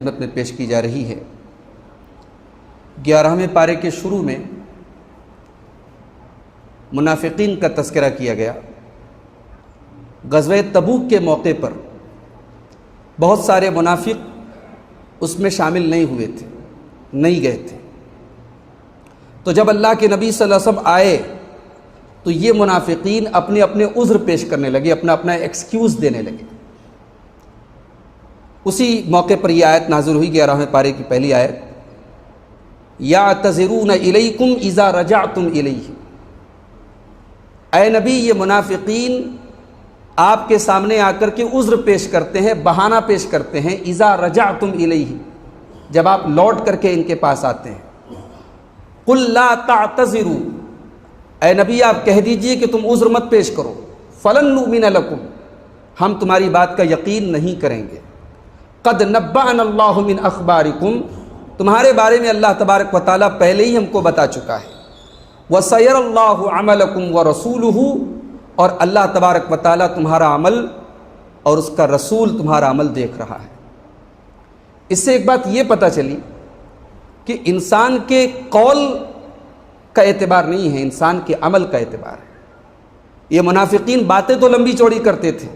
خدمت میں پیش کی جا رہی ہے۔ 11ویں پارے کے شروع میں منافقین کا تذکرہ کیا گیا۔ غزوہ تبوک کے موقع پر بہت سارے منافق اس میں شامل نہیں ہوئے تھے، نہیں گئے تھے۔ تو جب اللہ کے نبی صلی اللہ علیہ وسلم آئے تو یہ منافقین اپنے اپنے عذر پیش کرنے لگے، اپنا اپنا ایکسکیوز دینے لگے۔ اسی موقع پر یہ آیت نازل ہوئی 11ویں پارے کی پہلی آیت، یعتذرون الیکم اذا رجعتم الیہ۔ اے نبی، یہ منافقین آپ کے سامنے آ کر کے عذر پیش کرتے ہیں، بہانہ پیش کرتے ہیں، اذا رجعتم الیہ، جب آپ لوٹ کر کے ان کے پاس آتے ہیں۔ قل لا تعتذروا، اے نبی آپ کہہ دیجئے کہ تم عذر مت پیش کرو، فلن نؤمن لکم، ہم تمہاری بات کا یقین نہیں کریں گے۔ قد نبأنا اللہ من اخبارکم، تمہارے بارے میں اللہ تبارک و تعالیٰ پہلے ہی ہم کو بتا چکا ہے۔ وَسَيَرَ اللَّهُ عَمَلَكُمْ وَرَسُولُهُ، اور اللہ تبارک و تعالیٰ تمہارا عمل اور اس کا رسول تمہارا عمل دیکھ رہا ہے۔ اس سے ایک بات یہ پتہ چلی کہ انسان کے قول کا اعتبار نہیں ہے، انسان کے عمل کا اعتبار ہے۔ یہ منافقین باتیں تو لمبی چوڑی کرتے تھے،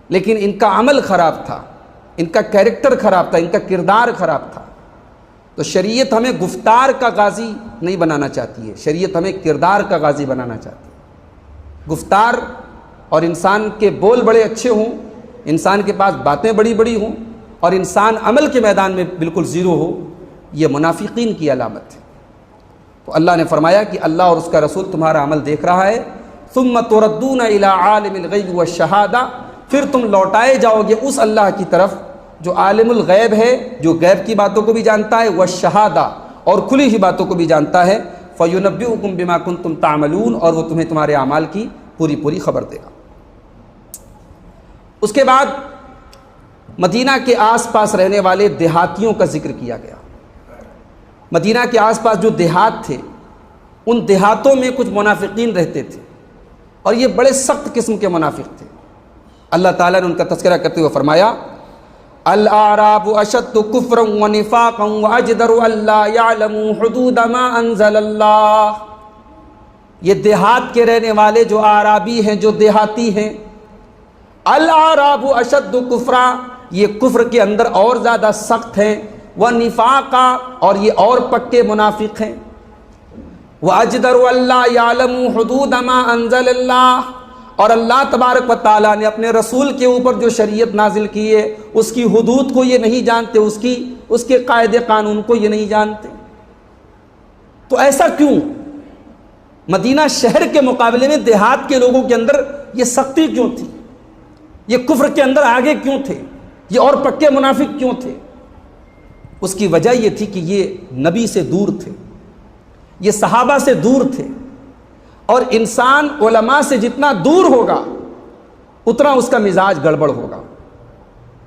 لیکن ان کا عمل خراب تھا، ان کا کیریکٹر خراب تھا، ان کا کردار خراب تھا۔ تو شریعت ہمیں گفتار کا غازی نہیں بنانا چاہتی ہے، شریعت ہمیں کردار کا غازی بنانا چاہتی ہے۔ گفتار اور انسان کے بول بڑے اچھے ہوں، انسان کے پاس باتیں بڑی بڑی ہوں، اور انسان عمل کے میدان میں بالکل زیرو ہو، یہ منافقین کی علامت ہے۔ تو اللہ نے فرمایا کہ اللہ اور اس کا رسول تمہارا عمل دیکھ رہا ہے۔ ثم تردون الی عالم الغیب والشہادہ، پھر تم لوٹائے جاؤ گے اس اللہ کی طرف جو عالم الغیب ہے، جو غیب کی باتوں کو بھی جانتا ہے، والشہادہ، اور کھلی ہوئی باتوں کو بھی جانتا ہے۔ فینبئکم بما کنتم تعملون، اور وہ تمہیں تمہارے اعمال کی پوری پوری خبر دے گا۔ اس کے بعد مدینہ کے آس پاس رہنے والے دیہاتیوں کا ذکر کیا گیا۔ مدینہ کے آس پاس جو دیہات تھے، ان دیہاتوں میں کچھ منافقین رہتے تھے، اور یہ بڑے سخت قسم کے منافق تھے۔ اللہ تعالیٰ نے ان کا تذکرہ کرتے ہوئے فرمایا، الاعراب اشد کفرا ونفاقا واجدر الا يعلموا حدود ما انزل اللہ۔ یہ دیہات کے رہنے والے جو اعرابی ہیں، جو دیہاتی ہیں، الاعراب اشد کفرا، یہ کفر کے اندر اور زیادہ سخت ہیں، ونفاقا، اور یہ اور پکے منافق ہیں، واجدر الا يعلموا حدود ما انزل اللہ، اور اللہ تبارک و تعالیٰ نے اپنے رسول کے اوپر جو شریعت نازل کی ہے اس کی حدود کو یہ نہیں جانتے، اس کے قاعدے قانون کو یہ نہیں جانتے۔ تو ایسا کیوں؟ مدینہ شہر کے مقابلے میں دیہات کے لوگوں کے اندر یہ سختی کیوں تھی؟ یہ کفر کے اندر آگے کیوں تھے؟ یہ اور پکے منافق کیوں تھے؟ اس کی وجہ یہ تھی کہ یہ نبی سے دور تھے، یہ صحابہ سے دور تھے، اور انسان علماء سے جتنا دور ہوگا اتنا اس کا مزاج گڑبڑ ہوگا۔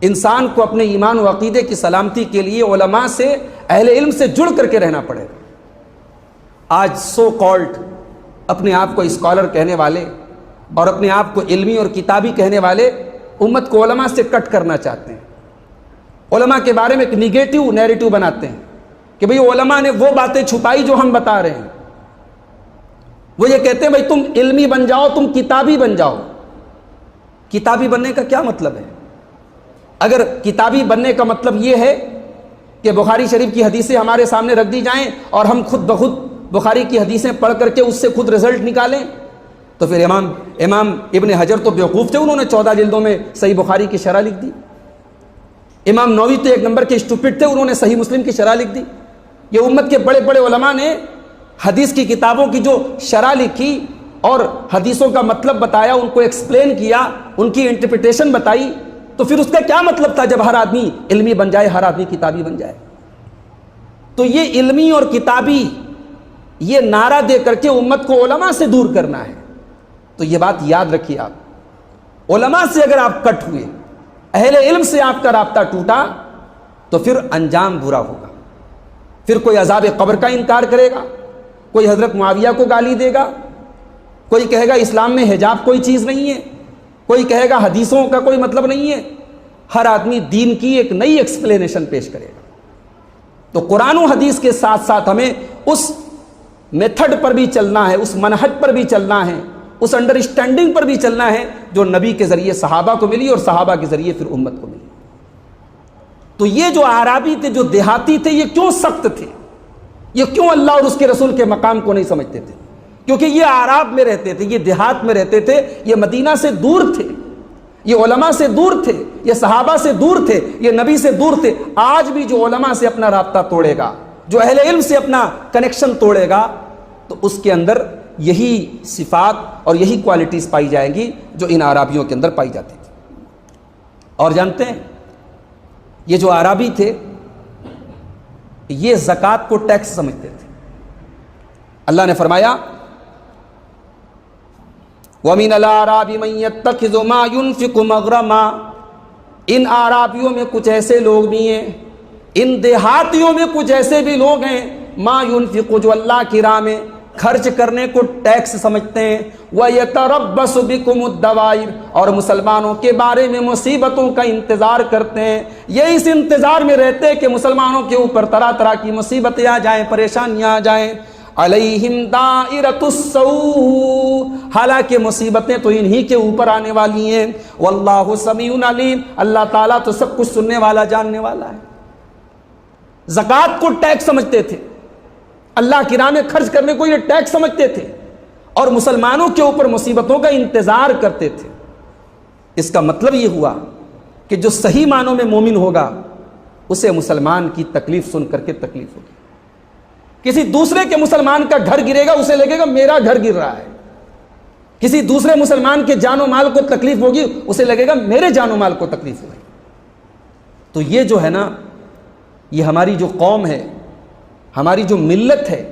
انسان کو اپنے ایمان و عقیدے کی سلامتی کے لیے علماء سے، اہل علم سے جڑ کر کے رہنا پڑے گا۔ آج سو کالڈ اپنے آپ کو اسکالر کہنے والے اور اپنے آپ کو علمی اور کتابی کہنے والے امت کو علماء سے کٹ کرنا چاہتے ہیں، علماء کے بارے میں ایک نگیٹو نیریٹو بناتے ہیں کہ بھئی علماء نے وہ باتیں چھپائی جو ہم بتا رہے ہیں۔ وہ یہ کہتے ہیں بھئی تم علمی بن جاؤ، تم کتابی بن جاؤ۔ کتابی بننے کا کیا مطلب ہے؟ اگر کتابی بننے کا مطلب یہ ہے کہ بخاری شریف کی حدیثیں ہمارے سامنے رکھ دی جائیں اور ہم خود بخود بخاری کی حدیثیں پڑھ کر کے اس سے خود رزلٹ نکالیں، تو پھر امام ابن حجر تو بیوقوف تھے، انہوں نے 14 جلدوں میں صحیح بخاری کی شرح لکھ دی۔ امام نووی تو ایک نمبر کے اسٹوپڈ تھے، انہوں نے صحیح مسلم کی شرح لکھ دی۔ یہ امت کے بڑے بڑے علماء نے حدیث کی کتابوں کی جو شرح لکھی اور حدیثوں کا مطلب بتایا، ان کو ایکسپلین کیا، ان کی انٹرپریٹیشن بتائی، تو پھر اس کا کیا مطلب تھا جب ہر آدمی علمی بن جائے، ہر آدمی کتابی بن جائے؟ تو یہ علمی اور کتابی یہ نعرہ دے کر کے امت کو علماء سے دور کرنا ہے۔ تو یہ بات یاد رکھیے، آپ علماء سے اگر آپ کٹ ہوئے، اہل علم سے آپ کا رابطہ ٹوٹا، تو پھر انجام برا ہوگا۔ پھر کوئی عذاب قبر کا انکار کرے گا، کوئی حضرت معاویہ کو گالی دے گا، کوئی کہے گا اسلام میں حجاب کوئی چیز نہیں ہے، کوئی کہے گا حدیثوں کا کوئی مطلب نہیں ہے۔ ہر آدمی دین کی ایک نئی ایکسپلینیشن پیش کرے گا. تو قرآن و حدیث کے ساتھ ساتھ ہمیں اس میتھڈ پر بھی چلنا ہے، اس منہج پر بھی چلنا ہے، اس انڈرسٹینڈنگ پر بھی چلنا ہے جو نبی کے ذریعے صحابہ کو ملی اور صحابہ کے ذریعے پھر امت کو ملی. تو یہ جو اعرابی تھے، جو دیہاتی تھے، یہ کیوں سخت تھے؟ یہ کیوں اللہ اور اس کے رسول کے مقام کو نہیں سمجھتے تھے؟ کیونکہ یہ اعراب میں رہتے تھے، یہ دیہات میں رہتے تھے، یہ مدینہ سے دور تھے، یہ علماء سے دور تھے، یہ صحابہ سے دور تھے، یہ نبی سے دور تھے. آج بھی جو علماء سے اپنا رابطہ توڑے گا، جو اہل علم سے اپنا کنیکشن توڑے گا، تو اس کے اندر یہی صفات اور یہی کوالٹیز پائی جائیں گی جو ان اعرابیوں کے اندر پائی جاتی تھی. اور جانتے ہیں یہ جو اعرابی تھے یہ زکوٰۃ کو ٹیکس سمجھتے تھے. اللہ نے فرمایا وَمِنَ الْأَعْرَابِ مَن يَتَّخِذُ مَا يُنْفِقُ مَغْرَمًا. ان اعرابیوں میں کچھ ایسے لوگ بھی ہیں، ان دیہاتیوں میں کچھ ایسے بھی لوگ ہیں، ما ينفق، جو اللہ کی راہ میں خرچ کرنے کو ٹیکس سمجھتے ہیں. وَيَتَرَبَّصُ بِكُمُ الدَّوَائِرَ، اور مسلمانوں کے بارے میں مصیبتوں کا انتظار کرتے ہیں. یہ اس انتظار میں رہتے ہیں کہ مسلمانوں کے اوپر طرح طرح کی مصیبتیں آ جائیں، پریشانیاں آ جائیں. علیہم دائرۃ السوء، حالانکہ مصیبتیں تو انہی کے اوپر آنے والی ہیں. واللہ سمیع علیم، اللہ تعالیٰ تو سب کچھ سننے والا، جاننے والا ہے. زکوٰۃ کو ٹیکس سمجھتے تھے، اللہ کی راہ میں خرچ کرنے کو یہ ٹیکس سمجھتے تھے، اور مسلمانوں کے اوپر مصیبتوں کا انتظار کرتے تھے. اس کا مطلب یہ ہوا کہ جو صحیح معنوں میں مومن ہوگا اسے مسلمان کی تکلیف سن کر کے تکلیف ہوگی. کسی دوسرے کے مسلمان کا گھر گرے گا، اسے لگے گا میرا گھر گر رہا ہے. کسی دوسرے مسلمان کے جان و مال کو تکلیف ہوگی، اسے لگے گا میرے جان و مال کو تکلیف ہوگی. تو یہ جو ہے نا، یہ ہماری جو قوم ہے، ہماری جو ملت ہے،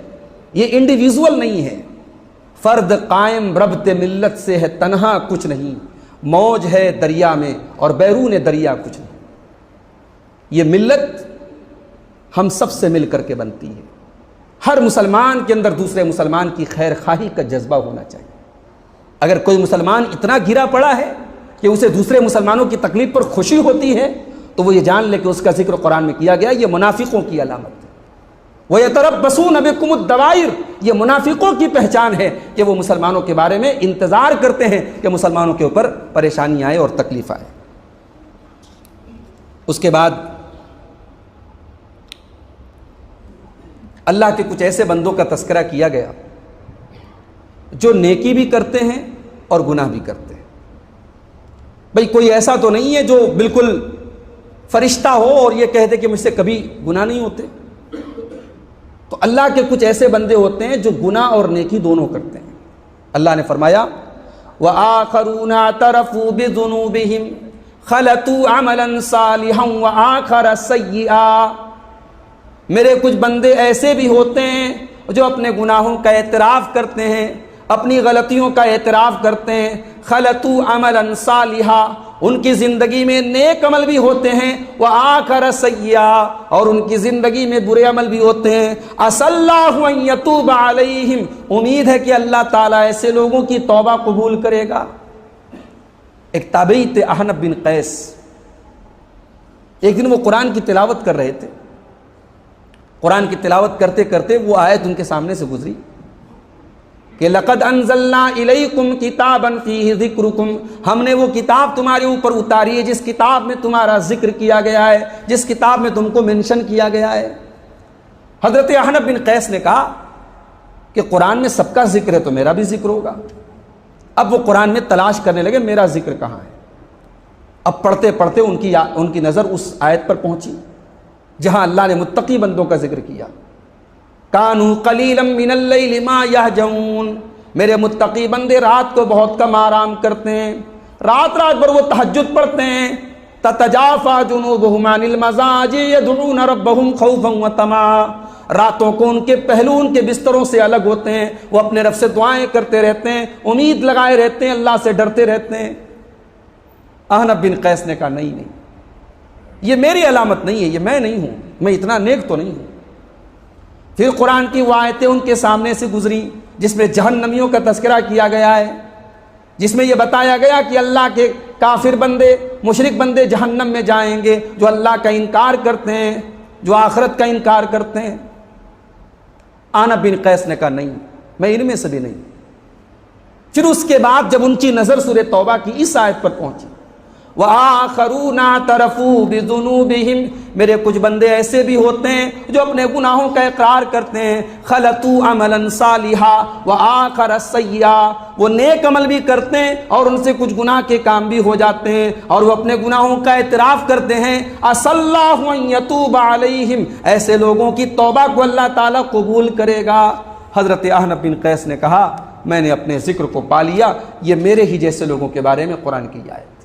یہ انڈیویژول نہیں ہے. فرد قائم ربط ملت سے ہے تنہا کچھ نہیں، موج ہے دریا میں اور بیرون دریا کچھ نہیں. یہ ملت ہم سب سے مل کر کے بنتی ہے. ہر مسلمان کے اندر دوسرے مسلمان کی خیر خواہی کا جذبہ ہونا چاہیے. اگر کوئی مسلمان اتنا گرا پڑا ہے کہ اسے دوسرے مسلمانوں کی تکلیف پر خوشی ہوتی ہے تو وہ یہ جان لے کہ اس کا ذکر قرآن میں کیا گیا، یہ منافقوں کی علامت ہے. وَيَتَرَبَّصُونَ بِكُمُ الدَّوَائِرَ، یہ منافقوں کی پہچان ہے کہ وہ مسلمانوں کے بارے میں انتظار کرتے ہیں کہ مسلمانوں کے اوپر پریشانی آئے اور تکلیف آئے. اس کے بعد اللہ کے کچھ ایسے بندوں کا تذکرہ کیا گیا جو نیکی بھی کرتے ہیں اور گناہ بھی کرتے ہیں. بھئی کوئی ایسا تو نہیں ہے جو بالکل فرشتہ ہو اور یہ کہہ دے کہ مجھ سے کبھی گناہ نہیں ہوتے. تو اللہ کے کچھ ایسے بندے ہوتے ہیں جو گناہ اور نیکی دونوں کرتے ہیں. اللہ نے فرمایا وَآخَرُونَ اعْتَرَفُوا بِذُنُوبِهِمْ خَلَطُوا عَمَلًا صَالِحًا وَآخَرَ سَيِّئًا. میرے کچھ بندے ایسے بھی ہوتے ہیں جو اپنے گناہوں کا اعتراف کرتے ہیں، اپنی غلطیوں کا اعتراف کرتے ہیں. خَلَطُوا عَمَلًا صَالِحًا، ان کی زندگی میں نیک عمل بھی ہوتے ہیں. وَآخَرَ سَيِّئًا، اور ان کی زندگی میں برے عمل بھی ہوتے ہیں. عَسَى اللَّهُ أَن يَتُوبَ عَلَيْهِمْ، امید ہے کہ اللہ تعالیٰ ایسے لوگوں کی توبہ قبول کرے گا. ایک تابعی تھے احنف بن قیس، ایک دن وہ قرآن کی تلاوت کر رہے تھے. قرآن کی تلاوت کرتے کرتے وہ آیت ان کے سامنے سے گزری کہ لَقَدْ أَنزَلْنَا إِلَيْكُمْ كِتَابًا فِيهِ ذِكْرُكُمْ، ہم نے وہ کتاب تمہارے اوپر اتاری ہے جس کتاب میں تمہارا ذکر کیا گیا ہے، جس کتاب میں تم کو منشن کیا گیا ہے. حضرت احنف بن قیس نے کہا کہ قرآن میں سب کا ذکر ہے تو میرا بھی ذکر ہوگا. اب وہ قرآن میں تلاش کرنے لگے میرا ذکر کہاں ہے. اب پڑھتے پڑھتے ان کی نظر اس آیت پر پہنچی جہاں اللہ نے متقی بندوں کا ذکر کیا. کانوا قلیلا من اللیل ما یہجعون، میرے متقی بندے رات کو بہت کم آرام کرتے ہیں، رات بھر وہ تہجد پڑھتے ہیں. تتجافی جنوبہم عن المضاجع یدعون ربہم خوفا وطمعا، راتوں کو ان کے پہلو ان کے بستروں سے الگ ہوتے ہیں، وہ اپنے رب سے دعائیں کرتے رہتے ہیں، امید لگائے رہتے ہیں، اللہ سے ڈرتے رہتے ہیں. احنف بن قیس نے کہا نہیں، یہ میری علامت نہیں ہے، یہ میں نہیں ہوں، میں اتنا نیک تو نہیں ہوں. پھر قرآن کی وہ آیتیں ان کے سامنے سے گزری جس میں جہنمیوں کا تذکرہ کیا گیا ہے، جس میں یہ بتایا گیا کہ اللہ کے کافر بندے مشرک بندے جہنم میں جائیں گے جو اللہ کا انکار کرتے ہیں، جو آخرت کا انکار کرتے ہیں۔ عنب بن قیس نے کہا نہیں، میں ان میں سے بھی نہیں۔ پھر اس کے بعد جب ان کی نظر سورہ توبہ کی اس آیت پر پہنچی، وَآخَرُونَ اعْتَرَفُوا بِذُنُوبِهِمْ، میرے کچھ بندے ایسے بھی ہوتے ہیں جو اپنے گناہوں کا اقرار کرتے ہیں، خَلَطُوا عَمَلًا صَالِحًا وَآخَرَ سَيِّئًا، وہ نیک عمل بھی کرتے ہیں اور ان سے کچھ گناہ کے کام بھی ہو جاتے ہیں اور وہ اپنے گناہوں کا اعتراف کرتے ہیں۔ عَسَى اللَّهُ أَن يَتُوبَ عَلَيْهِمْ، ایسے لوگوں کی توبہ کو اللہ تعالیٰ قبول کرے گا۔ حضرت عنب بن قیس نے کہا میں نے اپنے ذکر کو پا لیا، یہ میرے ہی جیسے لوگوں کے بارے میں قرآن کی آیت۔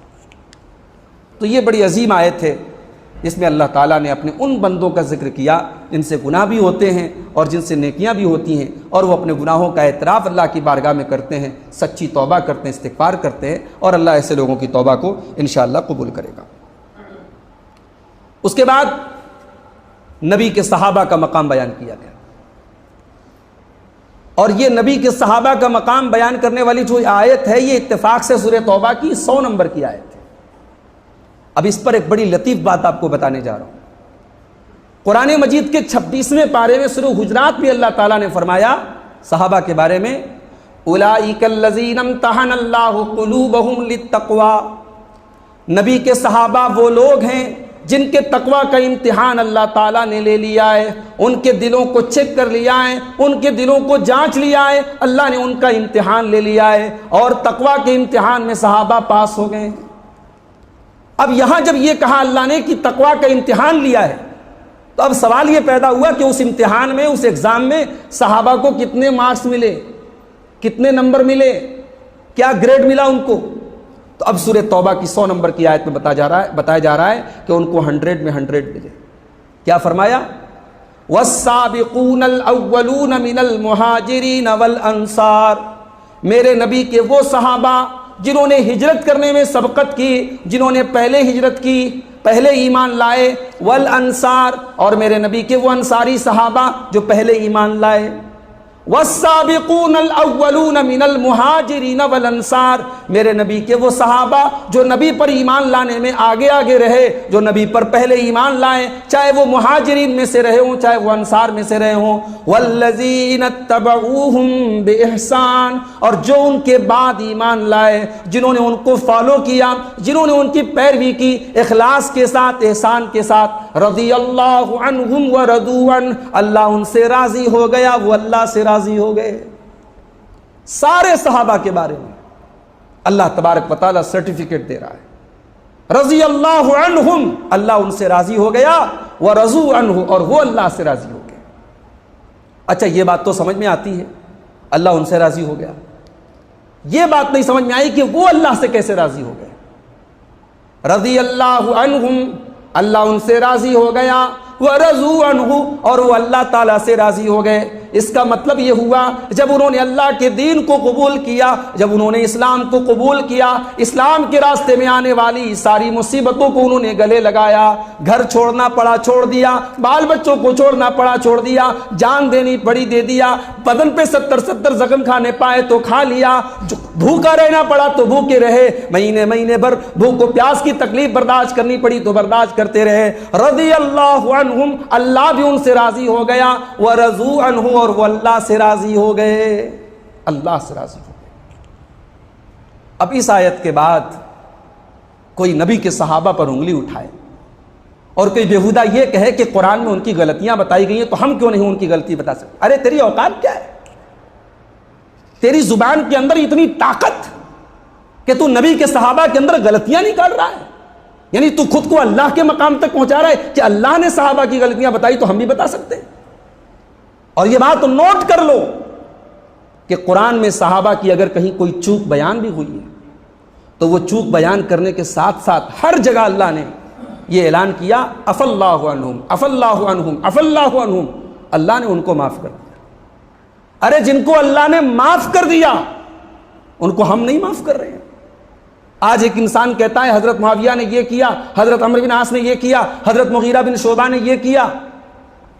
تو یہ بڑی عظیم آیت ہے، اس میں اللہ تعالیٰ نے اپنے ان بندوں کا ذکر کیا جن سے گناہ بھی ہوتے ہیں اور جن سے نیکیاں بھی ہوتی ہیں، اور وہ اپنے گناہوں کا اعتراف اللہ کی بارگاہ میں کرتے ہیں، سچی توبہ کرتے ہیں، استغفار کرتے ہیں، اور اللہ ایسے لوگوں کی توبہ کو انشاءاللہ قبول کرے گا۔ اس کے بعد نبی کے صحابہ کا مقام بیان کیا گیا، اور یہ نبی کے صحابہ کا مقام بیان کرنے والی جو آیت ہے یہ اتفاق سے سورہ توبہ کی 100 نمبر کی آیت ہے۔ اب اس پر ایک بڑی لطیف بات آپ کو بتانے جا رہا ہوں۔ قرآن مجید کے 26ویں پارے میں سورہ حجرات بھی اللہ تعالیٰ نے فرمایا صحابہ کے بارے میں، اولئک الذین امتحن اللہ قلوبہم للتقوی، نبی کے صحابہ وہ لوگ ہیں جن کے تقوی کا امتحان اللہ تعالیٰ نے لے لیا ہے، ان کے دلوں کو چیک کر لیا ہے، ان کے دلوں کو جانچ لیا ہے، اللہ نے ان کا امتحان لے لیا ہے، اور تقوی کے امتحان میں صحابہ پاس ہو گئے۔ اب یہاں جب یہ کہا اللہ نے کہ تقوی کا امتحان لیا ہے، تو اب سوال یہ پیدا ہوا کہ اس امتحان میں، اس ایگزام میں صحابہ کو کتنے مارکس ملے، کتنے نمبر ملے، کیا گریڈ ملا ان کو؟ تو اب سورہ توبہ کی 100 نمبر کی آیت میں بتایا جا رہا ہے کہ ان کو 100 میں 100 ملے۔ کیا فرمایا؟ وَالسَّابِقُونَ الْأَوَّلُونَ مِنَ الْمُهَاجِرِينَ وَالْأَنصَارِ، میرے نبی کے وہ صحابہ جنہوں نے ہجرت کرنے میں سبقت کی، جنہوں نے پہلے ہجرت کی، پہلے ایمان لائے، والانصار، اور میرے نبی کے وہ انصاری صحابہ جو پہلے ایمان لائے۔ والسابقون الاولون من المہاجرین والانصار، میرے نبی کے وہ صحابہ جو نبی پر ایمان لانے میں آگے آگے رہے، جو نبی پر پہلے ایمان لائے، چاہے وہ مہاجرین میں سے رہے ہوں چاہے وہ انصار میں سے رہے ہوں۔ والذین اتبعوہم باحسان، اور جو ان کے بعد ایمان لائے، جنہوں نے ان کو فالو کیا، جنہوں نے ان کی پیروی کی اخلاص کے ساتھ، احسان کے ساتھ، رضی اللہ عنہم ورضوا عنہ، اللہ ان سے راضی ہو گیا، وہ اللہ سے راضی ہو گئے۔ سارے صحابہ کے بارے میں اللہ تبارک و تعالیٰ سرٹیفکیٹ دے رہا ہے، رضی اللہ عنہم، اللہ ان سے راضی ہو گیا، ورضوا عنہ، اور وہ اللہ سے راضی ہو گئے۔ اچھا یہ بات تو سمجھ میں آتی ہے، اللہ ان سے راضی ہو گیا، یہ بات نہیں سمجھ میں آئی کہ وہ اللہ سے کیسے راضی ہو گئے۔ رضی اللہ عنہم، اللہ ان سے راضی ہو گیا، ورضوا عنہ، اور وہ اللہ تعالیٰ سے راضی ہو گئے۔ اس کا مطلب یہ ہوا جب انہوں نے اللہ کے دین کو قبول کیا، جب انہوں نے اسلام کو قبول کیا، اسلام کے راستے میں آنے والی ساری مصیبتوں کو انہوں نے گلے لگایا، گھر چھوڑنا پڑا چھوڑ دیا، بال بچوں کو چھوڑنا پڑا چھوڑ دیا، جان دینی پڑی دے دیا، بدن پہ 70 زخم کھانے پائے تو کھا لیا، بھوکا رہنا پڑا تو بھوکے رہے، مہینے بھر بھوک و پیاس کی تکلیف برداشت کرنی پڑی تو برداشت کرتے رہے۔ رضی اللہ عنہم، اللہ بھی ان سے راضی ہو گیا، ورضوا عنہ، اور وہ اللہ سے راضی ہو گئے، اللہ سے راضی ہو گئے۔ اب اس آیت کے بعد کوئی نبی کے صحابہ پر انگلی اٹھائے اور کوئی بیہودہ یہ کہے کہ قرآن میں ان کی غلطیاں بتائی گئی ہیں تو ہم کیوں نہیں ان کی غلطی بتا سکتے؟ ارے تیری اوقات کیا ہے؟ تیری زبان کے اندر اتنی طاقت کہ تو نبی کے صحابہ کے اندر غلطیاں نکال رہا ہے، یعنی تو خود کو اللہ کے مقام تک پہنچا رہا ہے کہ اللہ نے صحابہ کی غلطیاں بتائی تو ہم بھی بتا سکتے ہیں۔ اور یہ بات نوٹ کر لو کہ قرآن میں صحابہ کی اگر کہیں کوئی چوک بیان بھی ہوئی ہے تو وہ چوک بیان کرنے کے ساتھ ساتھ ہر جگہ اللہ نے یہ اعلان کیا، عفا اللہ عنہم، عفا اللہ عنہم، عفا اللہ عنہم، اللہ نے ان کو معاف کر دیا۔ ارے جن کو اللہ نے معاف کر دیا ان کو ہم نہیں معاف کر رہے ہیں۔ آج ایک انسان کہتا ہے حضرت معاویہ نے یہ کیا، حضرت عمرو بن عاص نے یہ کیا، حضرت مغیرہ بن شعبہ نے یہ کیا،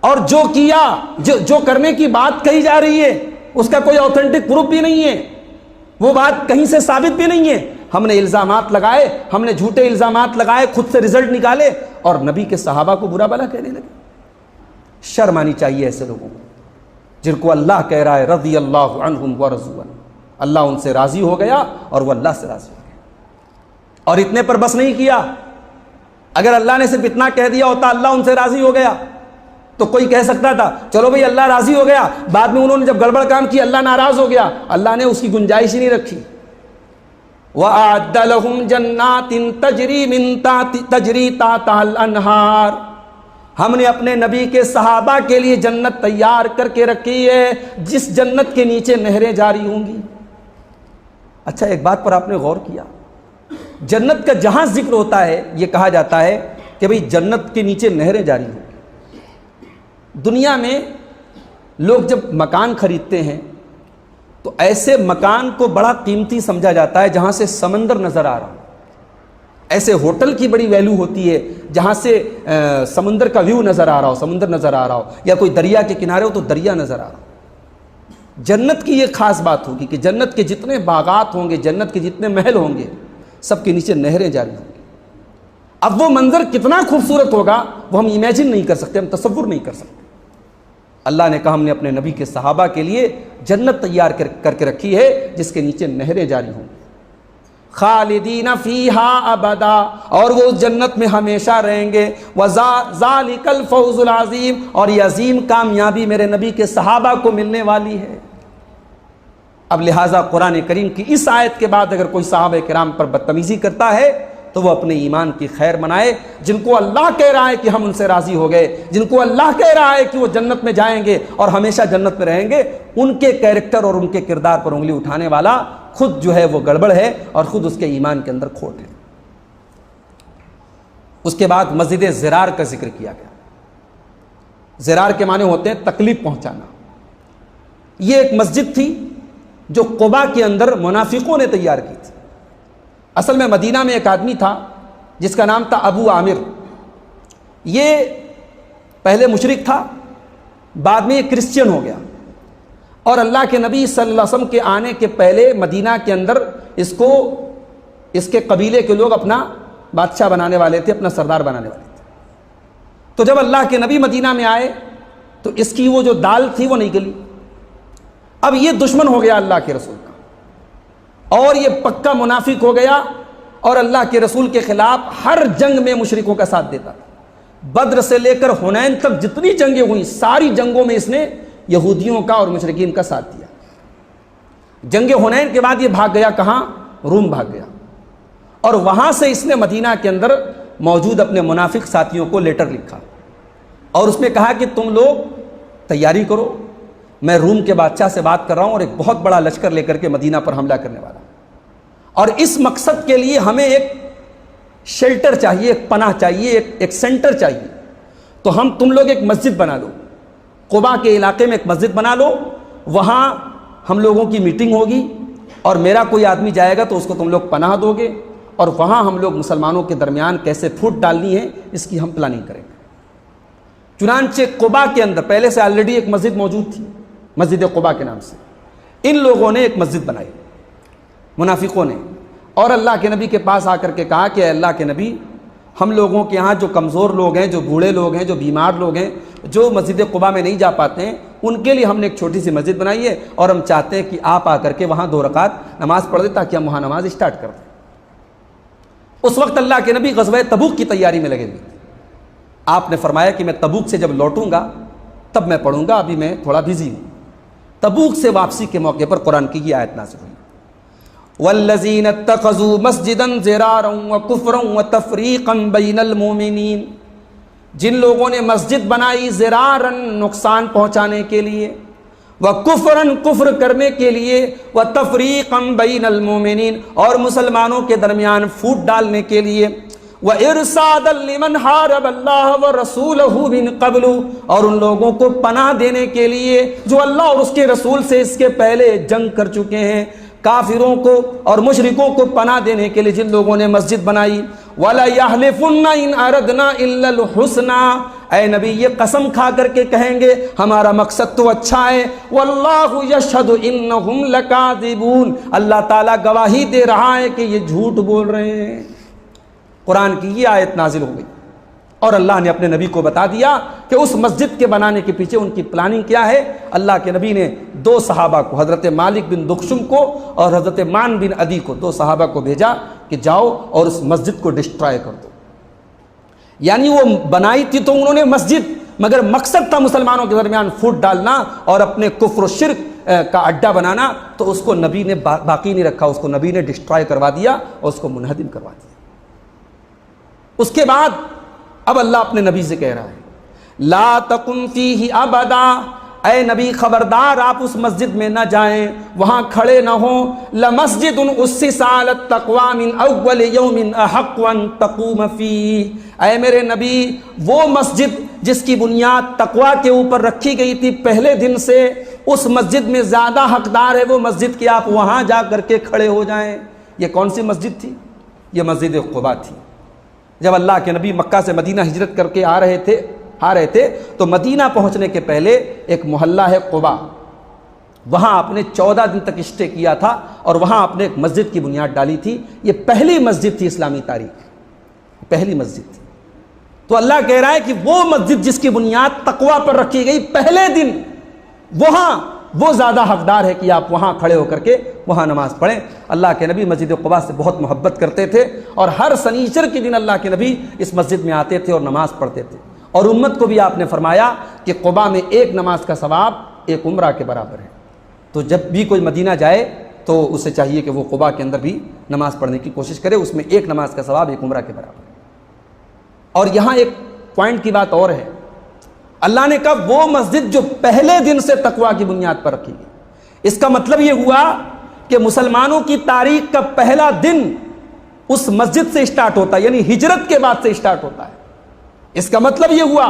اور جو کیا، جو کرنے کی بات کہی جا رہی ہے اس کا کوئی اوتھینٹک پروف بھی نہیں ہے، وہ بات کہیں سے ثابت بھی نہیں ہے۔ ہم نے الزامات لگائے، ہم نے جھوٹے الزامات لگائے، خود سے رزلٹ نکالے اور نبی کے صحابہ کو برا بھلا کہنے لگے۔ شرم آنی چاہیے ایسے لوگوں کو جن کو اللہ کہہ رہا ہے رضی اللہ عنہم ورضوا عنہ، اللہ ان سے راضی ہو گیا اور وہ اللہ سے راضی ہو گیا۔ اور اتنے پر بس نہیں کیا، اگر اللہ نے صرف اتنا کہہ دیا ہوتا اللہ ان سے راضی ہو گیا تو کوئی کہہ سکتا تھا چلو بھئی اللہ راضی ہو گیا، بعد میں انہوں نے جب گڑبڑ کام کی اللہ ناراض ہو گیا، اللہ نے اس کی گنجائش ہی نہیں رکھی۔ وَأَعَدَّ لَهُمْ جَنَّاتٍ تَجْرِي تَحْتَهَا الْأَنْهَارُ، ہم نے اپنے نبی کے صحابہ کے لیے جنت تیار کر کے رکھی ہے جس جنت کے نیچے نہریں جاری ہوں گی۔ اچھا ایک بات پر آپ نے غور کیا، جنت کا جہاں ذکر ہوتا ہے یہ کہا جاتا ہے کہ بھئی جنت کے نیچے نہریں جاری ہوں گی۔ دنیا میں لوگ جب مکان خریدتے ہیں تو ایسے مکان کو بڑا قیمتی سمجھا جاتا ہے جہاں سے سمندر نظر آ رہا ہو، ایسے ہوٹل کی بڑی ویلیو ہوتی ہے جہاں سے سمندر کا ویو نظر آ رہا ہو، سمندر نظر آ رہا ہو، یا کوئی دریا کے کنارے ہو تو دریا نظر آ رہا ہو۔ جنت کی یہ خاص بات ہوگی کہ جنت کے جتنے باغات ہوں گے، جنت کے جتنے محل ہوں گے، سب کے نیچے نہریں جاری ہوں گی۔ اب وہ منظر کتنا خوبصورت ہوگا وہ ہم امیجن نہیں کر سکتے، ہم تصور نہیں کر سکتے۔ اللہ نے کہا ہم نے اپنے نبی کے صحابہ کے لیے جنت تیار کر کے رکھی ہے جس کے نیچے نہریں جاری ہوں گی۔ خالدین فیہا ابدا، اور وہ اس جنت میں ہمیشہ رہیں گے۔ وذالک الفوز العظیم، اور یہ عظیم کامیابی میرے نبی کے صحابہ کو ملنے والی ہے۔ اب لہٰذا قرآن کریم کی اس آیت کے بعد اگر کوئی صحابہ کرام پر بدتمیزی کرتا ہے تو وہ اپنے ایمان کی خیر منائے۔ جن کو اللہ کہہ رہا ہے کہ ہم ان سے راضی ہو گئے، جن کو اللہ کہہ رہا ہے کہ وہ جنت میں جائیں گے اور ہمیشہ جنت میں رہیں گے، ان کے کیریکٹر اور ان کے کردار پر انگلی اٹھانے والا خود جو ہے وہ گڑبڑ ہے اور خود اس کے ایمان کے اندر کھوٹ ہے۔ اس کے بعد مسجد زرار کا ذکر کیا گیا۔ زرار کے معنی ہوتے ہیں تکلیف پہنچانا۔ یہ ایک مسجد تھی جو قباء کے اندر منافقوں نے تیار کی تھی۔ اصل میں مدینہ میں ایک آدمی تھا جس کا نام تھا ابو عامر۔ یہ پہلے مشرک تھا، بعد میں یہ کرسچین ہو گیا، اور اللہ کے نبی صلی اللہ علیہ وسلم کے آنے کے پہلے مدینہ کے اندر اس کے قبیلے کے لوگ اپنا بادشاہ بنانے والے تھے، اپنا سردار بنانے والے تھے۔ تو جب اللہ کے نبی مدینہ میں آئے تو اس کی وہ جو دال تھی وہ نہیں گلی۔ اب یہ دشمن ہو گیا اللہ کے رسول کا، اور یہ پکا منافق ہو گیا، اور اللہ کے رسول کے خلاف ہر جنگ میں مشرکوں کا ساتھ دیتا تھا۔ بدر سے لے کر حنین تک جتنی جنگیں ہوئیں ساری جنگوں میں اس نے یہودیوں کا اور مشرکین کا ساتھ دیا۔ جنگ حنین کے بعد یہ بھاگ گیا، کہاں؟ روم بھاگ گیا، اور وہاں سے اس نے مدینہ کے اندر موجود اپنے منافق ساتھیوں کو لیٹر لکھا، اور اس میں کہا کہ تم لوگ تیاری کرو، میں روم کے بادشاہ سے بات کر رہا ہوں اور ایک بہت بڑا لشکر لے کر کے مدینہ پر حملہ کرنے والا، اور اس مقصد کے لیے ہمیں ایک شیلٹر چاہیے، ایک پناہ چاہیے، ایک سینٹر چاہیے۔ تو تم لوگ ایک مسجد بنا لو، قباء کے علاقے میں ایک مسجد بنا لو، وہاں ہم لوگوں کی میٹنگ ہوگی، اور میرا کوئی آدمی جائے گا تو اس کو تم لوگ پناہ دو گے، اور وہاں ہم لوگ مسلمانوں کے درمیان کیسے پھوٹ ڈالنی ہے اس کی ہم پلاننگ کریں گے۔ چنانچہ قباء کے اندر پہلے سے آلریڈی ایک مسجد موجود تھی، مسجد قباء کے نام سے، ان لوگوں نے ایک مسجد بنائی، منافقوں نے، اور اللہ کے نبی کے پاس آ کر کے کہا کہ اے اللہ کے نبی، ہم لوگوں کے ہاں جو کمزور لوگ ہیں، جو بوڑھے لوگ ہیں، جو بیمار لوگ ہیں، جو مسجد قباء میں نہیں جا پاتے ہیں، ان کے لیے ہم نے ایک چھوٹی سی مسجد بنائی ہے، اور ہم چاہتے ہیں کہ آپ آ کر کے وہاں 2 رکعت نماز پڑھ دیں تاکہ ہم وہاں نماز اسٹارٹ کر دیں۔ اس وقت اللہ کے نبی غزوہ تبوک کی تیاری میں لگے ہوئے تھے۔ آپ نے فرمایا کہ میں تبوک سے جب لوٹوں گا تب میں پڑھوں گا، ابھی میں تھوڑا بزی ہوں۔ تبوک سے واپسی کے موقع پر قرآن کی یہ آیت نازل ہوئی، والذین اتخذوا مسجدا ضرارا وکفرا وتفریقا بین المؤمنین، جن لوگوں نے مسجد بنائی ضرارا نقصان پہنچانے کے لیے، وکفرا کفر کرنے کے لیے، وتفریقا بین المؤمنین اور مسلمانوں کے درمیان پھوٹ ڈالنے کے لیے، وارصادا لمن حارب اللہ ورسولہ من قبل اور ان لوگوں کو پناہ دینے کے لیے جو اللہ اور اس کے رسول سے اس کے پہلے جنگ کر چکے ہیں، کافروں کو اور مشرکوں کو پناہ دینے کے لیے جن لوگوں نے مسجد بنائی، وَلَيَحْلِفُنَّ إِنْ أَرَدْنَا إِلَّا الْحُسْنَى، اے نبی یہ قسم کھا کر کے کہیں گے ہمارا مقصد تو اچھا ہے، وَاللَّهُ يَشْهَدُ إِنَّهُمْ لَكَاذِبُونَ، اللہ تعالیٰ گواہی دے رہا ہے کہ یہ جھوٹ بول رہے ہیں۔ قرآن کی یہ آیت نازل ہو گئی اور اللہ نے اپنے نبی کو بتا دیا کہ اس مسجد کے بنانے کے پیچھے ان کی پلاننگ کیا ہے۔ اللہ کے نبی نے دو صحابہ کو، حضرت مالک بن دخشم کو اور حضرت مان بن عدی کو، دو صحابہ کو بھیجا کہ جاؤ اور اس مسجد کو ڈسٹرائے کر دو۔ یعنی وہ بنائی تھی تو انہوں نے مسجد، مگر مقصد تھا مسلمانوں کے درمیان پھوٹ ڈالنا اور اپنے کفر و شرک کا اڈا بنانا، تو اس کو نبی نے باقی نہیں رکھا، اس کو نبی نے ڈسٹرائے کروا دیا اور اس کو منہدم کروا دیا۔ اس کے بعد اب اللہ اپنے نبی سے کہہ رہا ہے لا تقم فیہ ابدا، اے نبی خبردار آپ اس مسجد میں نہ جائیں، وہاں کھڑے نہ ہوں۔ لمسجد اسس علی التقوی من اول یوم احق ان تقوم فیہ، اے میرے نبی وہ مسجد جس کی بنیاد تقوی کے اوپر رکھی گئی تھی پہلے دن سے، اس مسجد میں زیادہ حقدار ہے وہ مسجد کہ آپ وہاں جا کر کے کھڑے ہو جائیں۔ یہ کون سی مسجد تھی؟ یہ مسجد قباء تھی۔ جب اللہ کے نبی مکہ سے مدینہ ہجرت کر کے آ رہے تھے تو مدینہ پہنچنے کے پہلے ایک محلہ ہے قباء، وہاں آپ نے 14 دن تک اسٹے کیا تھا اور وہاں آپ نے ایک مسجد کی بنیاد ڈالی تھی۔ یہ پہلی مسجد تھی اسلامی تاریخ، پہلی مسجد تھی۔ تو اللہ کہہ رہا ہے کہ وہ مسجد جس کی بنیاد تقوی پر رکھی گئی پہلے دن، وہاں وہ زیادہ حقدار ہے کہ آپ وہاں کھڑے ہو کر کے وہاں نماز پڑھیں۔ اللہ کے نبی مسجد قباء سے بہت محبت کرتے تھے اور ہر سنیچر کے دن اللہ کے نبی اس مسجد میں آتے تھے اور نماز پڑھتے تھے، اور امت کو بھی آپ نے فرمایا کہ قباء میں ایک نماز کا ثواب ایک عمرہ کے برابر ہے۔ تو جب بھی کوئی مدینہ جائے تو اسے چاہیے کہ وہ قباء کے اندر بھی نماز پڑھنے کی کوشش کرے، اس میں ایک نماز کا ثواب ایک عمرہ کے برابر ہے۔ اور یہاں ایک پوائنٹ کی بات اور ہے، اللہ نے کہا وہ مسجد جو پہلے دن سے تقوی کی بنیاد پر رکھی گئی۔ اس کا مطلب یہ ہوا کہ مسلمانوں کی تاریخ کا پہلا دن اس مسجد سے اسٹارٹ ہوتا ہے، یعنی ہجرت کے بعد سے اسٹارٹ ہوتا ہے۔ اس کا مطلب یہ ہوا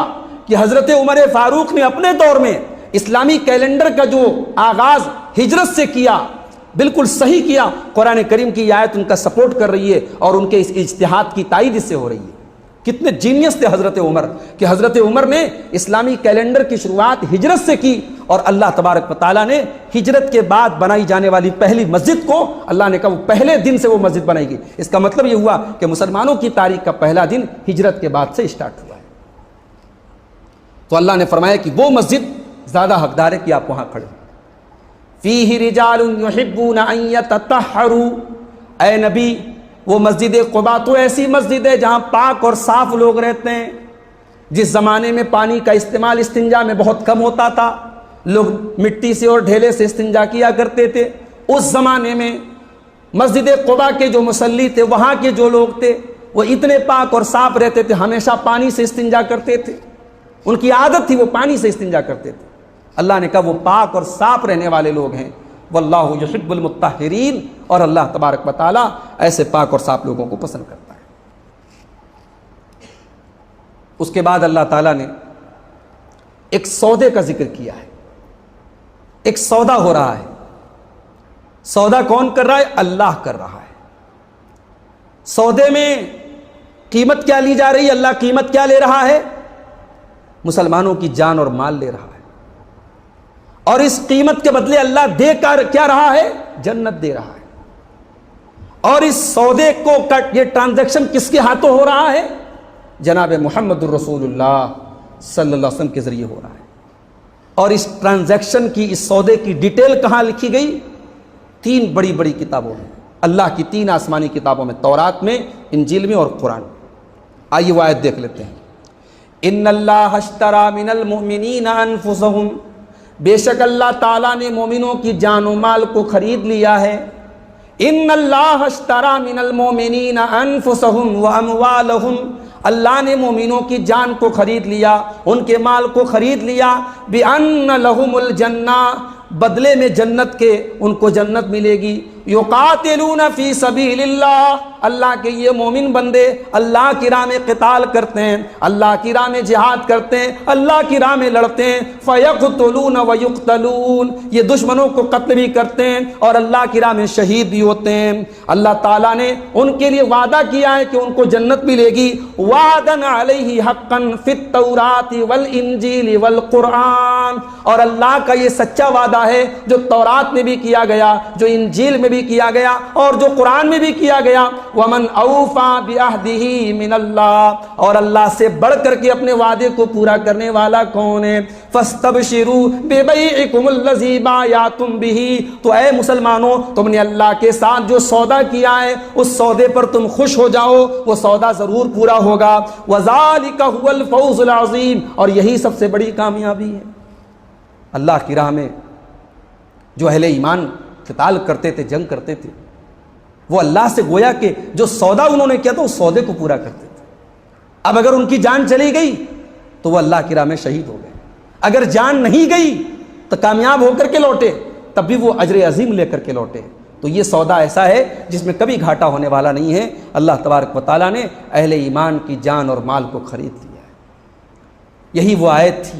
کہ حضرت عمر فاروق نے اپنے دور میں اسلامی کیلنڈر کا جو آغاز ہجرت سے کیا، بالکل صحیح کیا۔ قرآن کریم کی آیت ان کا سپورٹ کر رہی ہے اور ان کے اس اجتہاد کی تائید اس سے ہو رہی ہے۔ کتنے جینیس تھے حضرت عمر کہ حضرت عمر نے اسلامی کیلنڈر کی شروعات ہجرت سے کی، اور اللہ تبارک و تعالیٰ نے ہجرت کے بعد بنائی جانے والی پہلی مسجد کو اللہ نے کہا وہ پہلے دن سے وہ مسجد بنائی گئی۔ اس کا مطلب یہ ہوا کہ مسلمانوں کی تاریخ کا پہلا دن ہجرت کے بعد سے اسٹارٹ ہوا ہے۔ تو اللہ نے فرمایا کہ وہ مسجد زیادہ حقدار ہے کہ آپ وہاں کھڑے ہوں۔ فیہ رجال یحبون ان یتطہروا، اے نبی وہ مسجد قباء تو ایسی مسجد ہے جہاں پاک اور صاف لوگ رہتے ہیں۔ جس زمانے میں پانی کا استعمال استنجا میں بہت کم ہوتا تھا، لوگ مٹی سے اور ڈھیلے سے استنجا کیا کرتے تھے، اس زمانے میں مسجد قباء کے جو مصلی تھے، وہاں کے جو لوگ تھے، وہ اتنے پاک اور صاف رہتے تھے، ہمیشہ پانی سے استنجا کرتے تھے، ان کی عادت تھی وہ پانی سے استنجا کرتے تھے۔ اللہ نے کہا وہ پاک اور صاف رہنے والے لوگ ہیں، واللہ یحب المطہرین، اور اللہ تبارک و تعالیٰ ایسے پاک اور صاف لوگوں کو پسند کرتا ہے۔ اس کے بعد اللہ تعالیٰ نے ایک سودے کا ذکر کیا ہے۔ ایک سودا ہو رہا ہے۔ سودا کون کر رہا ہے؟ اللہ کر رہا ہے۔ سودے میں قیمت کیا لی جا رہی ہے؟ اللہ قیمت کیا لے رہا ہے؟ مسلمانوں کی جان اور مال لے رہا ہے، اور اس قیمت کے بدلے اللہ دے کر کیا رہا ہے؟ جنت دے رہا ہے۔ اور اس سودے کو یہ ٹرانزیکشن کس کے ہاتھوں ہو رہا ہے؟ جناب محمد الرسول اللہ صلی اللہ علیہ وسلم کے ذریعے ہو رہا ہے۔ اور اس ٹرانزیکشن کی، اس سودے کی ڈیٹیل کہاں لکھی گئی؟ 3 بڑی بڑی کتابوں میں، اللہ کی 3 آسمانی کتابوں میں، تورات میں، انجیل میں اور قرآن میں۔ آئیے وہ آیت دیکھ لیتے ہیں۔ ان اللہ اشتری من المؤمنین انفسہم، بے شک اللہ تعالیٰ نے مومنوں کی جان و مال کو خرید لیا ہے۔ ان اللہ اشتری من المؤمنین انفسہم واموالہم، اللہ نے مومنوں کی جان کو خرید لیا، ان کے مال کو خرید لیا، بِأَنَّ لَهُمُ الْجَنَّةَ، بدلے میں جنت کے ان کو جنت ملے گی، یقاتلون فی سبیل اللہ، اللہ کے یہ مومن بندے اللہ کی راہ میں قتال کرتے ہیں، اللہ کی راہ میں جہاد کرتے ہیں، اللہ کی راہ میں لڑتے ہیں، فیقتلون ویقتلون، یہ دشمنوں کو قتل بھی کرتے ہیں اور اللہ کی راہ میں شہید بھی ہوتے ہیں۔ اللہ تعالیٰ نے ان کے لیے وعدہ کیا ہے کہ ان کو جنت ملے گی، وعدن علیہ حقا فی التوراۃ والانجیل والقرآن، اور اللہ کا یہ سچا وعدہ ہے جو تورات میں بھی کیا گیا، جو انجیل میں بھی کیا گیا اور جو قرآن میں بھی کیا گیا۔ ومن اوفا بعہدہ من اللہ، اور اللہ سے بڑھ کر کے اپنے وعدے کو پورا کرنے والا کون ہے؟ فاستبشروا ببیعکم الذی بایعتم بہ، تو اے مسلمانوں تم نے اللہ کے ساتھ جو سودا کیا ہے اس سودے پر تم خوش ہو جاؤ، وہ سودا ضرور پورا ہوگا۔ وذالک هو الفوز العظیم، اور یہی سب سے بڑی کامیابی ہے۔ اللہ کی راہ میں جو اہل ایمان قتال کرتے تھے، جنگ کرتے تھے، وہ اللہ سے گویا کہ جو سودا انہوں نے کیا تھا اس سودے کو پورا کرتے تھے۔ اب اگر ان کی جان چلی گئی تو وہ اللہ کی راہ میں شہید ہو گئے، اگر جان نہیں گئی تو کامیاب ہو کر کے لوٹے، تب بھی وہ اجر عظیم لے کر کے لوٹے۔ تو یہ سودا ایسا ہے جس میں کبھی گھاٹا ہونے والا نہیں ہے۔ اللہ تبارک و تعالیٰ نے اہل ایمان کی جان اور مال کو خرید لیا ہے۔ یہی وہ آیت تھی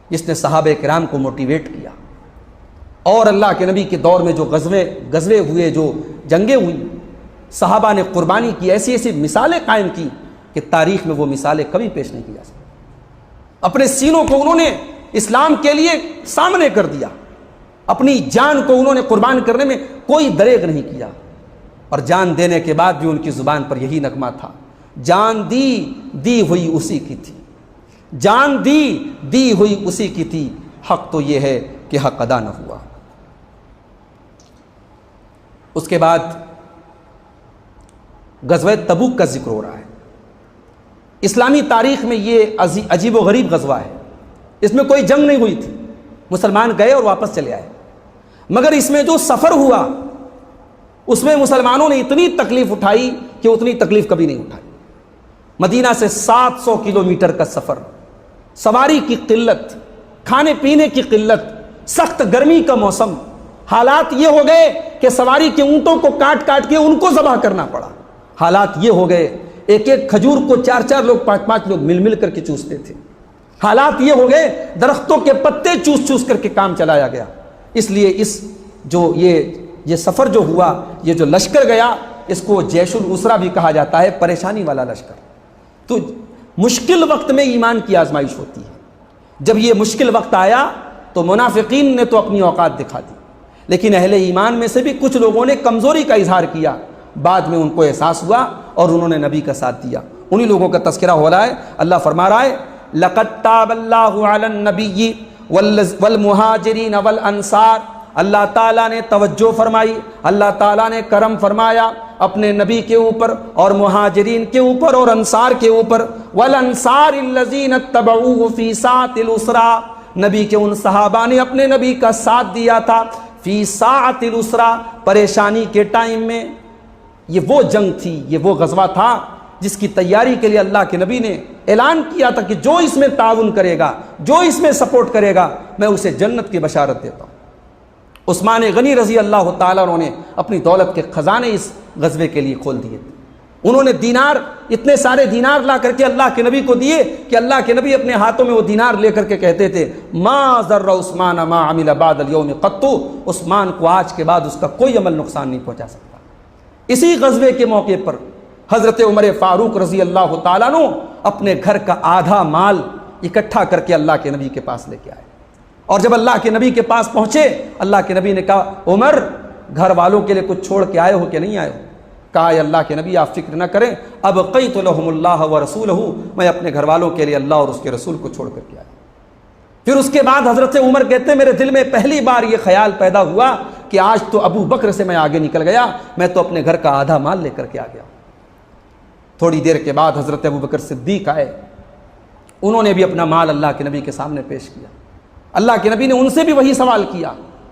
جس نے صحابہ کرام کو موٹیویٹ کیا، اور اللہ کے نبی کے دور میں جو غزوے ہوئے، جو جنگیں ہوئیں، صحابہ نے قربانی کی، ایسی ایسی مثالیں قائم کی کہ تاریخ میں وہ مثالیں کبھی پیش نہیں کی جا سکتی۔ اپنے سینوں کو انہوں نے اسلام کے لیے سامنے کر دیا، اپنی جان کو انہوں نے قربان کرنے میں کوئی دریغ نہیں کیا، اور جان دینے کے بعد بھی ان کی زبان پر یہی نغمہ تھا، جان دی ہوئی اسی کی تھی، جان دی ہوئی اسی کی تھی، حق تو یہ ہے کہ حق ادا نہ ہوا۔ اس کے بعد غزوہ تبوک کا ذکر ہو رہا ہے۔ اسلامی تاریخ میں یہ عجیب و غریب غزوہ ہے، اس میں کوئی جنگ نہیں ہوئی تھی، مسلمان گئے اور واپس چلے آئے، مگر اس میں جو سفر ہوا اس میں مسلمانوں نے اتنی تکلیف اٹھائی کہ اتنی تکلیف کبھی نہیں اٹھائی۔ مدینہ سے 700 کلومیٹر کا سفر، سواری کی قلت، کھانے پینے کی قلت، سخت گرمی کا موسم، حالات یہ ہو گئے کہ سواری کے اونٹوں کو کاٹ کاٹ کے ان کو ذبح کرنا پڑا، حالات یہ ہو گئے ایک ایک کھجور کو 4 لوگ 5 لوگ مل مل کر کے چوستے تھے، حالات یہ ہو گئے درختوں کے پتے چوس کر کے کام چلایا گیا۔ اس لیے یہ سفر جو ہوا، یہ جو لشکر گیا، اس کو جیش الاسرا بھی کہا جاتا ہے، پریشانی والا لشکر۔ تو مشکل وقت میں ایمان کی آزمائش ہوتی ہے۔ جب یہ مشکل وقت آیا تو منافقین نے تو اپنی اوقات دکھا دی، لیکن اہل ایمان میں سے بھی کچھ لوگوں نے کمزوری کا اظہار کیا، بعد میں ان کو احساس ہوا اور انہوں نے نبی کا ساتھ دیا۔ انہی لوگوں کا تذکرہ ہو رہا ہے۔ اللہ فرما رہا ہے لَقَدْ تَابَ اللَّهُ عَلَى النَّبِيِّ وَالْمُهَاجِرِينَ وَالْأَنصَارِ، اللہ تعالیٰ نے توجہ فرمائی، اللہ تعالیٰ نے کرم فرمایا اپنے نبی کے اوپر اور مہاجرین کے اوپر اور انصار کے اوپر۔ وَالْأَنصَارِ الَّذِينَ اتَّبَعُوهُ فِي سَاعَةِ الْعُسْرَىٰ، نبی کے ان صحابہ نے اپنے نبی کا ساتھ دیا تھا، فی ساعت الاسرا، پریشانی کے ٹائم میں۔ یہ وہ جنگ تھی، یہ وہ غزوہ تھا جس کی تیاری کے لیے اللہ کے نبی نے اعلان کیا تھا کہ جو اس میں تعاون کرے گا، جو اس میں سپورٹ کرے گا، میں اسے جنت کی بشارت دیتا ہوں۔ عثمان غنی رضی اللہ تعالیٰ عنہ نے اپنی دولت کے خزانے اس غزوے کے لیے کھول دیے تھے۔ انہوں نے دینار، اتنے سارے دینار لا کر کے اللہ کے نبی کو دیے کہ اللہ کے نبی اپنے ہاتھوں میں وہ دینار لے کر کے کہتے تھے ما ضر عثمان ما عمل بعد اليوم قط، عثمان کو آج کے بعد اس کا کوئی عمل نقصان نہیں پہنچا سکتا۔ اسی غزوے کے موقع پر حضرت عمر فاروق رضی اللہ تعالیٰ عنہ اپنے گھر کا آدھا مال اکٹھا کر کے اللہ کے نبی کے پاس لے کے آئے، اور جب اللہ کے نبی کے پاس پہنچے اللہ کے نبی نے کہا عمر گھر والوں کے لیے کچھ چھوڑ کے آئے ہو کہ نہیں آئے ہو؟ کہا اے اللہ کے نبی آپ فکر نہ کریں، ابقیت لهم اللہ ورسولہ، میں اپنے گھر والوں کے لیے اللہ اور اس کے رسول کو چھوڑ کر کے آیا۔ پھر اس کے بعد حضرت عمر کہتے ہیں میرے دل میں پہلی بار یہ خیال پیدا ہوا کہ آج تو ابو بکر سے میں آگے نکل گیا، میں تو اپنے گھر کا آدھا مال لے کر کے آ گیا۔ تھوڑی دیر کے بعد حضرت ابو بکر صدیق آئے، انہوں نے بھی اپنا مال اللہ کے نبی کے سامنے پیش کیا۔ اللہ کے نبی نے ان سے بھی وہی سوال کیا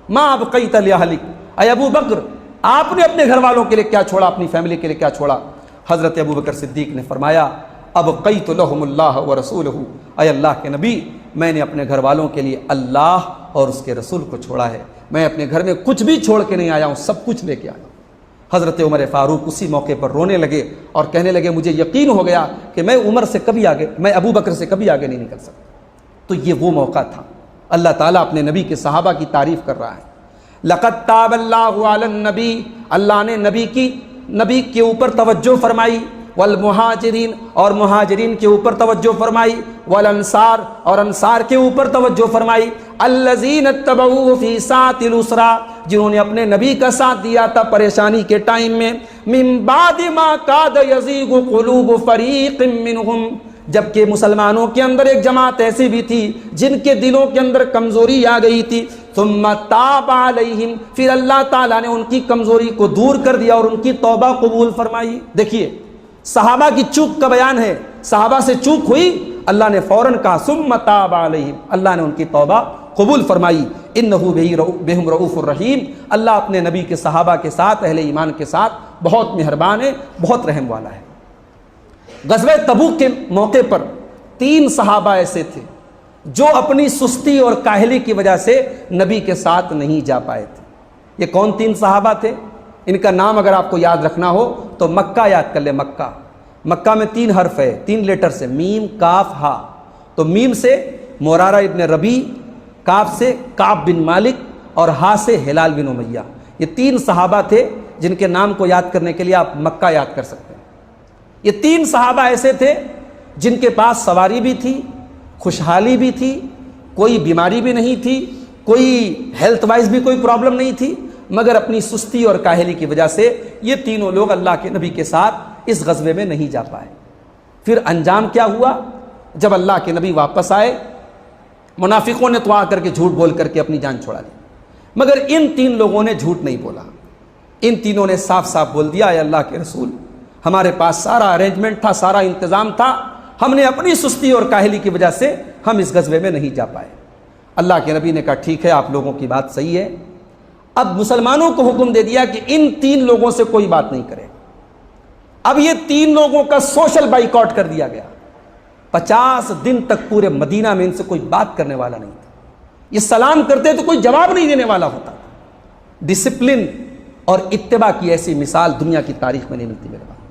ما ابقیت لأہلک، اے ابو بکر آپ نے اپنے گھر والوں کے لیے کیا چھوڑا، اپنی فیملی کے لیے کیا چھوڑا؟ حضرت ابو بکر صدیق نے فرمایا ابقیت لهم اللہ ورسولہ، اے اللہ کے نبی میں نے اپنے گھر والوں کے لیے اللہ اور اس کے رسول کو چھوڑا ہے، میں اپنے گھر میں کچھ بھی چھوڑ کے نہیں آیا ہوں، سب کچھ لے کے آیا ہوں۔ حضرت عمر فاروق اسی موقع پر رونے لگے اور کہنے لگے مجھے یقین ہو گیا کہ میں عمر سے کبھی آگے، میں ابو بکر سے کبھی آگے نہیں نکل سکتا۔ تو یہ وہ موقع تھا۔ اللہ تعالیٰ اپنے نبی کے صحابہ کی تعریف کر رہا ہے۔ لقد تاب اللہ علی النبی، اللہ نے نبی کے اوپر توجہ فرمائی، والمہاجرین، اور مہاجرین کے اوپر توجہ فرمائی، والانصار، اور انصار کے اوپر توجہ فرمائی، الذین اتبعوہ فی ساعۃ العسرہ، جنہوں نے اپنے نبی کا ساتھ دیا تھا پریشانی کے ٹائم میں، من بعد ما کاد یزیغ قلوب فریق منہم، جبکہ مسلمانوں کے اندر ایک جماعت ایسی بھی تھی جن کے دلوں کے اندر کمزوری آ گئی تھی، ثم تاب علیہم، پھر اللہ تعالیٰ نے ان کی کمزوری کو دور کر دیا اور ان کی توبہ قبول فرمائی۔ دیکھیے صحابہ کی چوک کا بیان ہے، صحابہ سے چوک ہوئی، اللہ نے فوراً کہا ثم تاب علیہم، اللہ نے ان کی توبہ قبول فرمائی۔ انہ بہم رؤوف الرحیم، اللہ اپنے نبی کے صحابہ کے ساتھ، اہل ایمان کے ساتھ بہت مہربان ہے، بہت رحم والا ہے۔ غزوہ تبوک کے موقع پر 3 صحابہ ایسے تھے جو اپنی سستی اور کاہلی کی وجہ سے نبی کے ساتھ نہیں جا پائے تھے۔ یہ کون 3 صحابہ تھے؟ ان کا نام اگر آپ کو یاد رکھنا ہو تو مکہ یاد کر لیں۔ مکہ میں 3 حرف ہے، 3 لیٹر سے، میم کاف ہا۔ تو میم سے مرارہ ابن ربیع، کاف سے کعب بن مالک، اور ہا سے ہلال بن امیہ۔ یہ 3 صحابہ تھے جن کے نام کو یاد کرنے کے لیے آپ مکہ یاد کر سکتے ہیں۔ یہ 3 صحابہ ایسے تھے جن کے پاس سواری بھی تھی، خوشحالی بھی تھی، کوئی بیماری بھی نہیں تھی، کوئی ہیلتھ وائز بھی کوئی پرابلم نہیں تھی، مگر اپنی سستی اور کاہلی کی وجہ سے یہ تینوں لوگ اللہ کے نبی کے ساتھ اس غزوے میں نہیں جا پائے۔ پھر انجام کیا ہوا؟ جب اللہ کے نبی واپس آئے، منافقوں نے تو آ کر کے جھوٹ بول کر کے اپنی جان چھوڑا لی، مگر ان 3 لوگوں نے جھوٹ نہیں بولا۔ ان تینوں نے صاف صاف بول دیا، اے اللہ کے رسول، ہمارے پاس سارا ارینجمنٹ تھا، سارا انتظام تھا، ہم نے اپنی سستی اور کاہلی کی وجہ سے ہم اس غزوے میں نہیں جا پائے۔ اللہ کے نبی نے کہا ٹھیک ہے، آپ لوگوں کی بات صحیح ہے۔ اب مسلمانوں کو حکم دے دیا کہ ان 3 لوگوں سے کوئی بات نہیں کرے۔ اب یہ 3 لوگوں کا سوشل بائیکاٹ کر دیا گیا۔ 50 دن تک پورے مدینہ میں ان سے کوئی بات کرنے والا نہیں تھا۔ یہ سلام کرتے تو کوئی جواب نہیں دینے والا ہوتا۔ ڈسپلن اور اتباع کی ایسی مثال دنیا کی تاریخ میں نہیں ملتی میرے بھائی۔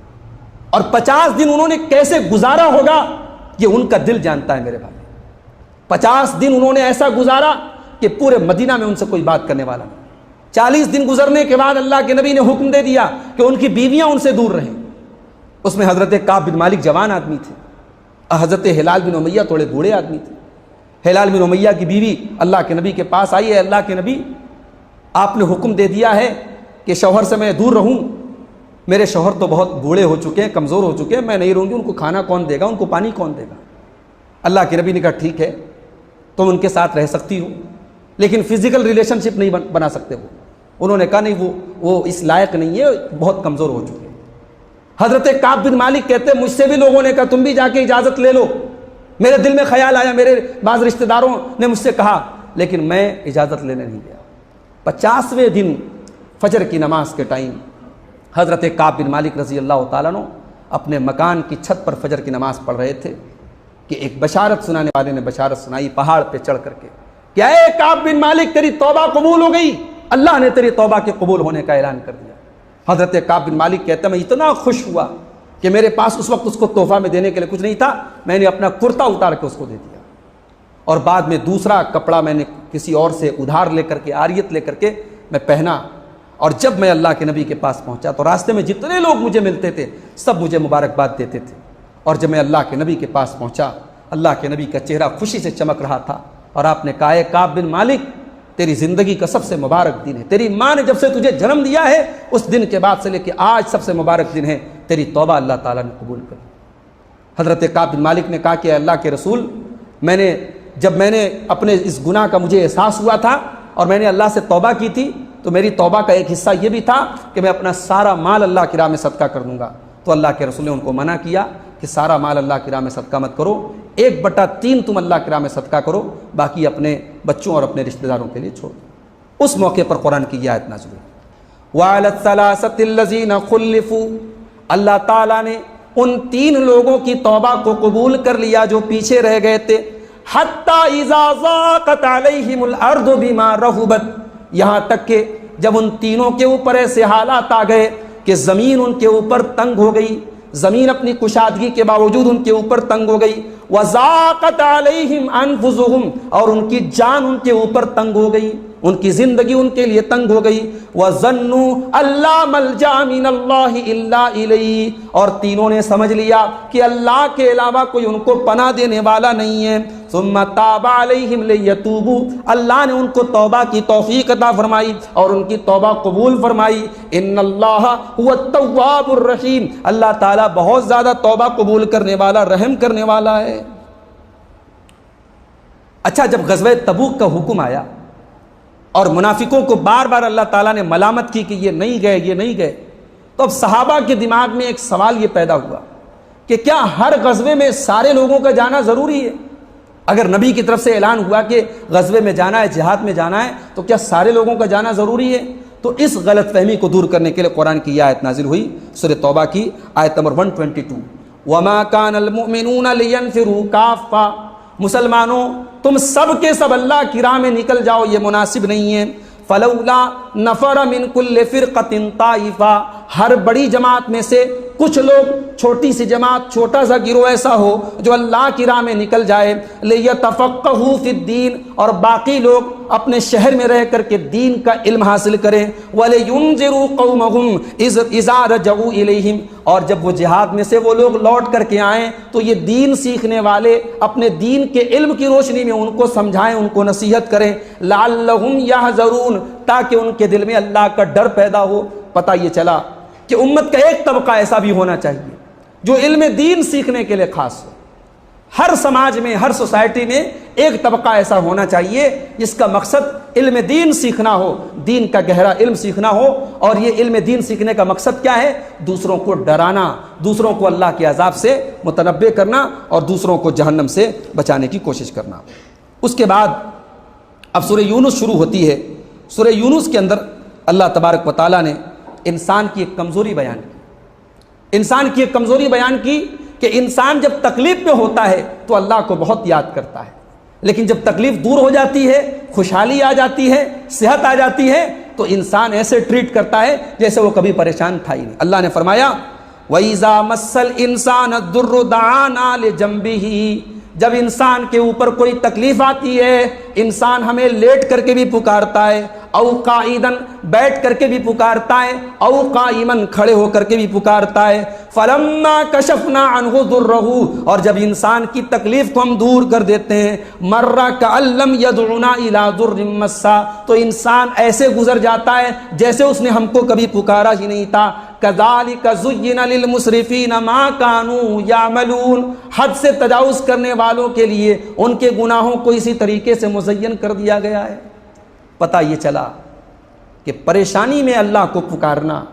اور 50 دن انہوں نے کیسے گزارا ہوگا یہ ان کا دل جانتا ہے میرے بھائی۔ 50 دن انہوں نے ایسا گزارا کہ پورے مدینہ میں ان سے کوئی بات کرنے والا نہیں۔ 40 دن گزرنے کے بعد اللہ کے نبی نے حکم دے دیا کہ ان کی بیویاں ان سے دور رہیں۔ اس میں حضرت کعب بن مالک جوان آدمی تھے، حضرت ہلال بن امیہ تھوڑے بوڑھے آدمی تھے۔ ہلال بن امیہ کی بیوی اللہ کے نبی کے پاس آئی ہے، اللہ کے نبی آپ نے حکم دے دیا ہے کہ شوہر سے میں دور رہوں، میرے شوہر تو بہت بوڑھے ہو چکے ہیں، کمزور ہو چکے ہیں، میں نہیں رہوں گی، ان کو کھانا کون دے گا، ان کو پانی کون دے گا؟ اللہ کے نبی نے کہا ٹھیک ہے، تم ان کے ساتھ رہ سکتی ہو، لیکن فزیکل ریلیشن شپ نہیں بنا سکتے ہو۔ انہوں نے کہا نہیں، وہ اس لائق نہیں ہے، بہت کمزور ہو چکے ہیں۔ حضرت کعب بن مالک کہتے ہیں مجھ سے بھی لوگوں نے کہا تم بھی جا کے اجازت لے لو، میرے دل میں خیال آیا، میرے بعض رشتہ داروں نے مجھ سے کہا، لیکن میں اجازت لینے نہیں گیا۔ 50ویں دن فجر کی نماز کے ٹائم حضرت کعب بن مالک رضی اللہ تعالیٰ عنہ اپنے مکان کی چھت پر فجر کی نماز پڑھ رہے تھے کہ ایک بشارت سنانے والے نے بشارت سنائی پہاڑ پہ چڑھ کر کے کہ اے کعب بن مالک تیری توبہ قبول ہو گئی، اللہ نے تیری توبہ کے قبول ہونے کا اعلان کر دیا۔ حضرت کعب بن مالک کہتے ہیں میں اتنا خوش ہوا کہ میرے پاس اس وقت اس کو تحفہ میں دینے کے لیے کچھ نہیں تھا، میں نے اپنا کرتا اتار کے اس کو دے دیا، اور بعد میں دوسرا کپڑا میں نے کسی اور سے ادھار لے کر کے، عاریت لے کر کے میں پہنا، اور جب میں اللہ کے نبی کے پاس پہنچا تو راستے میں جتنے لوگ مجھے ملتے تھے سب مجھے مبارکباد دیتے تھے، اور جب میں اللہ کے نبی کے پاس پہنچا اللہ کے نبی کا چہرہ خوشی سے چمک رہا تھا، اور آپ نے کہا اے کعب بن مالک تیری زندگی کا سب سے مبارک دن ہے، تیری ماں نے جب سے تجھے جنم دیا ہے اس دن کے بعد سے لے کے آج سب سے مبارک دن ہے، تیری توبہ اللہ تعالیٰ نے قبول کر لی۔ حضرت کعب بن مالک نے کہا کہ اللہ کے رسول، جب میں نے اپنے اس گناہ کا مجھے احساس ہوا تھا اور میں نے اللہ سے توبہ کی تھی تو میری توبہ کا ایک حصہ یہ بھی تھا کہ میں اپنا سارا مال اللہ کی راہ میں صدقہ کر دوں گا، تو اللہ کے رسول نے ان کو منع کیا کہ سارا مال اللہ کی راہ میں صدقہ مت کرو، 1/3 تم اللہ کی راہ میں صدقہ کرو، باقی اپنے بچوں اور اپنے رشتہ داروں کے لیے چھوڑ دو۔ اس موقع پر قرآن کی یہ آیت نازل ہوئی، وَعَلَى الثَّلَاثَةِ الَّذِينَ خُلِّفُوا، اللہ تعالیٰ نے ان 3 لوگوں کی توبہ کو قبول کر لیا جو پیچھے رہ گئے تھے، حَتَّى إِذَا ضَاقَتْ عَلَيْهِمُ الْأَرْضُ بِمَا رَحُبَتْ، یہاں تک کہ جب ان تینوں کے اوپر ایسے حالات آ گئے کہ زمین ان کے اوپر تنگ ہو گئی، زمین اپنی کشادگی کے باوجود ان کے اوپر تنگ ہو گئی، وَضَاقَتْ عَلَيْهِمْ أَنفُسُهُمْ، اور ان کی جان ان کے اوپر تنگ ہو گئی، ان کی زندگی ان کے لیے تنگ ہو گئی، وَظَنُّوا أَلَّا مَلْجَأَ مِنَ اللَّهِ إِلَّا إِلَيْهِ، اور تینوں نے سمجھ لیا کہ اللہ کے علاوہ کوئی ان کو پناہ دینے والا نہیں ہے۔ ثم تاب علیہم لیتوبوا، اللہ نے ان کو توبہ کی توفیق عطا فرمائی اور ان کی توبہ قبول فرمائی۔ ان اللہ هو التواب الرحیم، اللہ تعالیٰ بہت زیادہ توبہ قبول کرنے والا، رحم کرنے والا ہے۔ اچھا، جب غزوہ تبوک کا حکم آیا اور منافقوں کو بار بار اللہ تعالیٰ نے ملامت کی کہ یہ نہیں گئے، یہ نہیں گئے، تو اب صحابہ کے دماغ میں ایک سوال یہ پیدا ہوا کہ کیا ہر غزوے میں سارے لوگوں کا جانا ضروری ہے؟ اگر نبی کی طرف سے اعلان ہوا کہ غزوے میں جانا ہے، جہاد میں جانا ہے، تو کیا سارے لوگوں کا جانا ضروری ہے؟ تو اس غلط فہمی کو دور کرنے کے لیے قرآن کی یہ آیت نازل ہوئی، سورہ توبہ کی آیت نمبر 122، وَمَا كَانَ الْمُؤْمِنُونَ لِيَنْفِرُوا كَافَّةً، مسلمانوں تم سب کے سب اللہ کی راہ میں نکل جاؤ، یہ مناسب نہیں ہے۔ فَلَوْلَا نَفَرَ مِن كُلِّ فِرْقَةٍ طَائِفَةٍ، ہر بڑی جماعت میں سے کچھ لوگ، چھوٹی سی جماعت، چھوٹا سا گروہ ایسا ہو جو اللہ کی راہ میں نکل جائے، لِيَتَفَقَّهُوا فِي الدِّينِ، اور باقی لوگ اپنے شہر میں رہ کر کے دین کا علم حاصل کریں، وَلِيُنذِرُوا قَوْمَهُمْ إِذَا رَجَعُوا إِلَيْهِمْ، اور جب وہ جہاد میں سے وہ لوگ لوٹ کر کے آئیں تو یہ دین سیکھنے والے اپنے دین کے علم کی روشنی میں ان کو سمجھائیں، ان کو نصیحت کریں، لَعَلَّهُمْ يَحْذَرُونَ، تاکہ ان کے دل میں اللہ کا ڈر پیدا ہو۔ پتہ یہ چلا کہ امت کا ایک طبقہ ایسا بھی ہونا چاہیے جو علم دین سیکھنے کے لیے خاص ہو۔ ہر سماج میں، ہر سوسائٹی میں ایک طبقہ ایسا ہونا چاہیے جس کا مقصد علم دین سیکھنا ہو، دین کا گہرا علم سیکھنا ہو۔ اور یہ علم دین سیکھنے کا مقصد کیا ہے؟ دوسروں کو ڈرانا، دوسروں کو اللہ کے عذاب سے متنبہ کرنا اور دوسروں کو جہنم سے بچانے کی کوشش کرنا۔ اس کے بعد اب سورہ یونس شروع ہوتی ہے۔ سورہ یونس کے اندر اللہ تبارک و تعالیٰ نے انسان کی ایک کمزوری بیان کی، انسان کی ایک کمزوری بیان کی کہ انسان جب تکلیف میں ہوتا ہے تو اللہ کو بہت یاد کرتا ہے، لیکن جب تکلیف دور ہو جاتی ہے، خوشحالی آ جاتی ہے، صحت آ جاتی ہے، تو انسان ایسے ٹریٹ کرتا ہے جیسے وہ کبھی پریشان تھا ہی نہیں۔ اللہ نے فرمایا وَإِذَا مَسَّ الْإِنسَانَ الضُّرُّ دَعَانَا لِجَنبِهِ، جب انسان کے اوپر کوئی تکلیف آتی ہے، انسان ہمیں لیٹ کر کے بھی پکارتا ہے، او قائدن، بیٹھ کر کے بھی پکارتا ہے، او قائمن، کھڑے ہو کر کے بھی پکارتا ہے، فلما کشفنا عنہ ضرہ، اور جب انسان کی تکلیف کو ہم دور کر دیتے ہیں، مر کأن لم یدعنا الی ضر مسا، تو انسان ایسے گزر جاتا ہے جیسے اس نے ہم کو کبھی پکارا ہی نہیں تھا۔ کذالک زین للمسرفین ما کانوا یعملون، حد سے تجاوز کرنے والوں کے لیے ان کے گناہوں کو اسی طریقے سے مزین کر دیا گیا ہے۔ پتہ یہ چلا کہ پریشانی میں اللہ کو پکارنا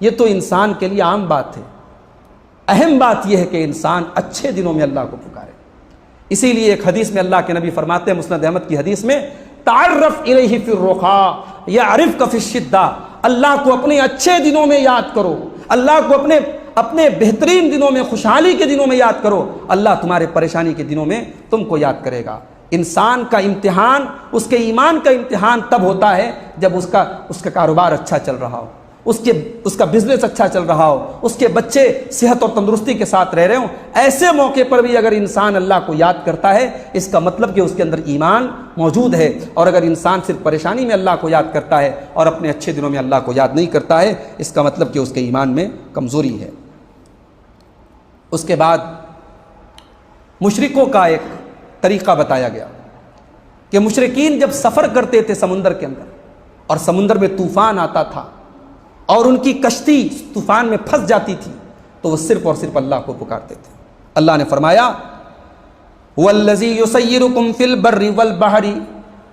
یہ تو انسان کے لیے عام بات ہے، اہم بات یہ ہے کہ انسان اچھے دنوں میں اللہ کو پکارے۔ اسی لیے ایک حدیث میں اللہ کے نبی فرماتے ہیں، مسند احمد کی حدیث میں، تعرف الیہ فی الرخاء یعرفک فی الشدہ، اللہ کو اپنے اچھے دنوں میں یاد کرو، اللہ کو اپنے بہترین دنوں میں، خوشحالی کے دنوں میں یاد کرو، اللہ تمہارے پریشانی کے دنوں میں تم کو یاد کرے گا۔ انسان کا امتحان، اس کے ایمان کا امتحان تب ہوتا ہے جب اس کا کاروبار اچھا چل رہا ہو، اس کا بزنس اچھا چل رہا ہو، اس کے بچے صحت اور تندرستی کے ساتھ رہ رہے ہوں۔ ایسے موقع پر بھی اگر انسان اللہ کو یاد کرتا ہے، اس کا مطلب کہ اس کے اندر ایمان موجود ہے۔ اور اگر انسان صرف پریشانی میں اللہ کو یاد کرتا ہے اور اپنے اچھے دنوں میں اللہ کو یاد نہیں کرتا ہے، اس کا مطلب کہ اس کے ایمان میں کمزوری ہے۔ اس کے بعد مشرکوں کا ایک طریقہ بتایا گیا کہ مشرکین جب سفر کرتے تھے سمندر کے اندر اور سمندر میں طوفان آتا تھا اور ان کی کشتی طوفان میں پھنس جاتی تھی، تو وہ صرف اور صرف اللہ کو پکارتے تھے۔ اللہ نے فرمایا وَالَّذِي يُسَيِّرُكُمْ فِي الْبَرِّ وَالْبَحْرِ،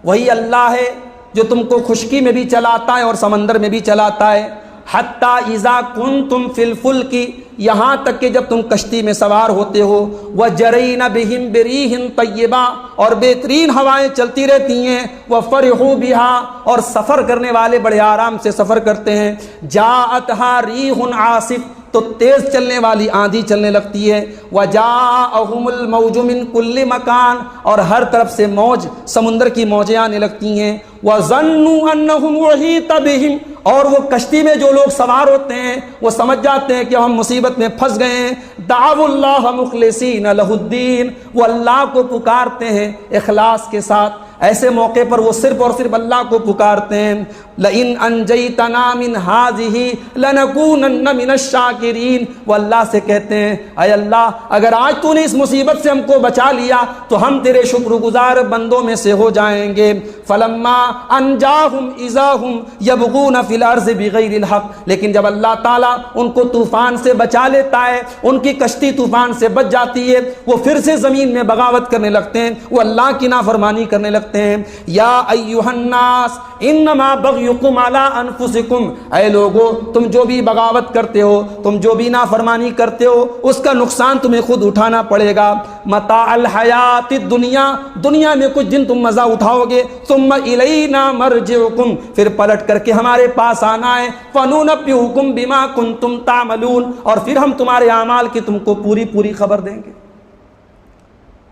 وہی اللہ ہے جو تم کو خشکی میں بھی چلاتا ہے اور سمندر میں بھی چلاتا ہے، حَتَّى إِذَا كُنْتُمْ فِي الْفُلْكِ، یہاں تک کہ جب تم کشتی میں سوار ہوتے ہو، وَجَرَيْنَ بِهِمْ بِرِيحٍ طَيِّبَةٍ، اور بہترین ہوائیں چلتی رہتی ہیں، وَفَرِحُوا بِهَا، اور سفر کرنے والے بڑے آرام سے سفر کرتے ہیں، جَاءَتْهَا رِيحٌ عَاصِفٌ، تو تیز چلنے والی آندھی چلنے لگتی ہے. وَجَاءَهُمُ الْمَوْجُ مِنْ كُلِّ مَكَانٍ، اور ہر طرف سے موج، سمندر کی موجیں آنے لگتی ہیں. وَظَنُّوا أَنَّهُمْ أُحِيطَ بِهِمْ، اور وہ کشتی میں جو لوگ سوار ہوتے ہیں وہ سمجھ جاتے ہیں کہ ہم مصیبت میں پھنس گئے ہیں. دعوا اللہ مخلصین لہ الدین، وہ اللہ کو پکارتے ہیں اخلاص کے ساتھ. ایسے موقع پر وہ صرف اور صرف اللہ کو پکارتے ہیں. لئن انجیتنا من هذه لنکونن من الشاکرین، وہ اللہ سے کہتے ہیں اے اللہ اگر آج تو نے اس مصیبت سے ہم کو بچا لیا تو ہم تیرے شکر گزار بندوں میں سے ہو جائیں گے. فلما انجاہم اذا ہم یبغون فی الارض بغیر الحق، لیکن جب اللہ تعالیٰ ان کو طوفان سے بچا لیتا ہے، ان کی کشتی طوفان سے بچ جاتی ہے، وہ پھر سے زمین میں بغاوت کرنے لگتے ہیں، وہ اللہ کی نافرمانی کرنے لگتے ہیں. یا ایھا الناس انما بغیکم علی انفسکم، اے لوگو تم جو بھی بغاوت کرتے ہو، تم جو بھی نافرمانی کرتے ہو، اس کا نقصان تمہیں خود اٹھانا پڑے گا. متاع الحیات الدنیا، دنیا میں کچھ دن تم مزہ اٹھاؤ گے. ثم الینا مرجعکم، پھر پلٹ کر کے ہمارے پاس آنا ہے. فننبئکم بما کنتم تعملون، اور پھر ہم تمہارے اعمال کی تم کو پوری خبر دیں گے.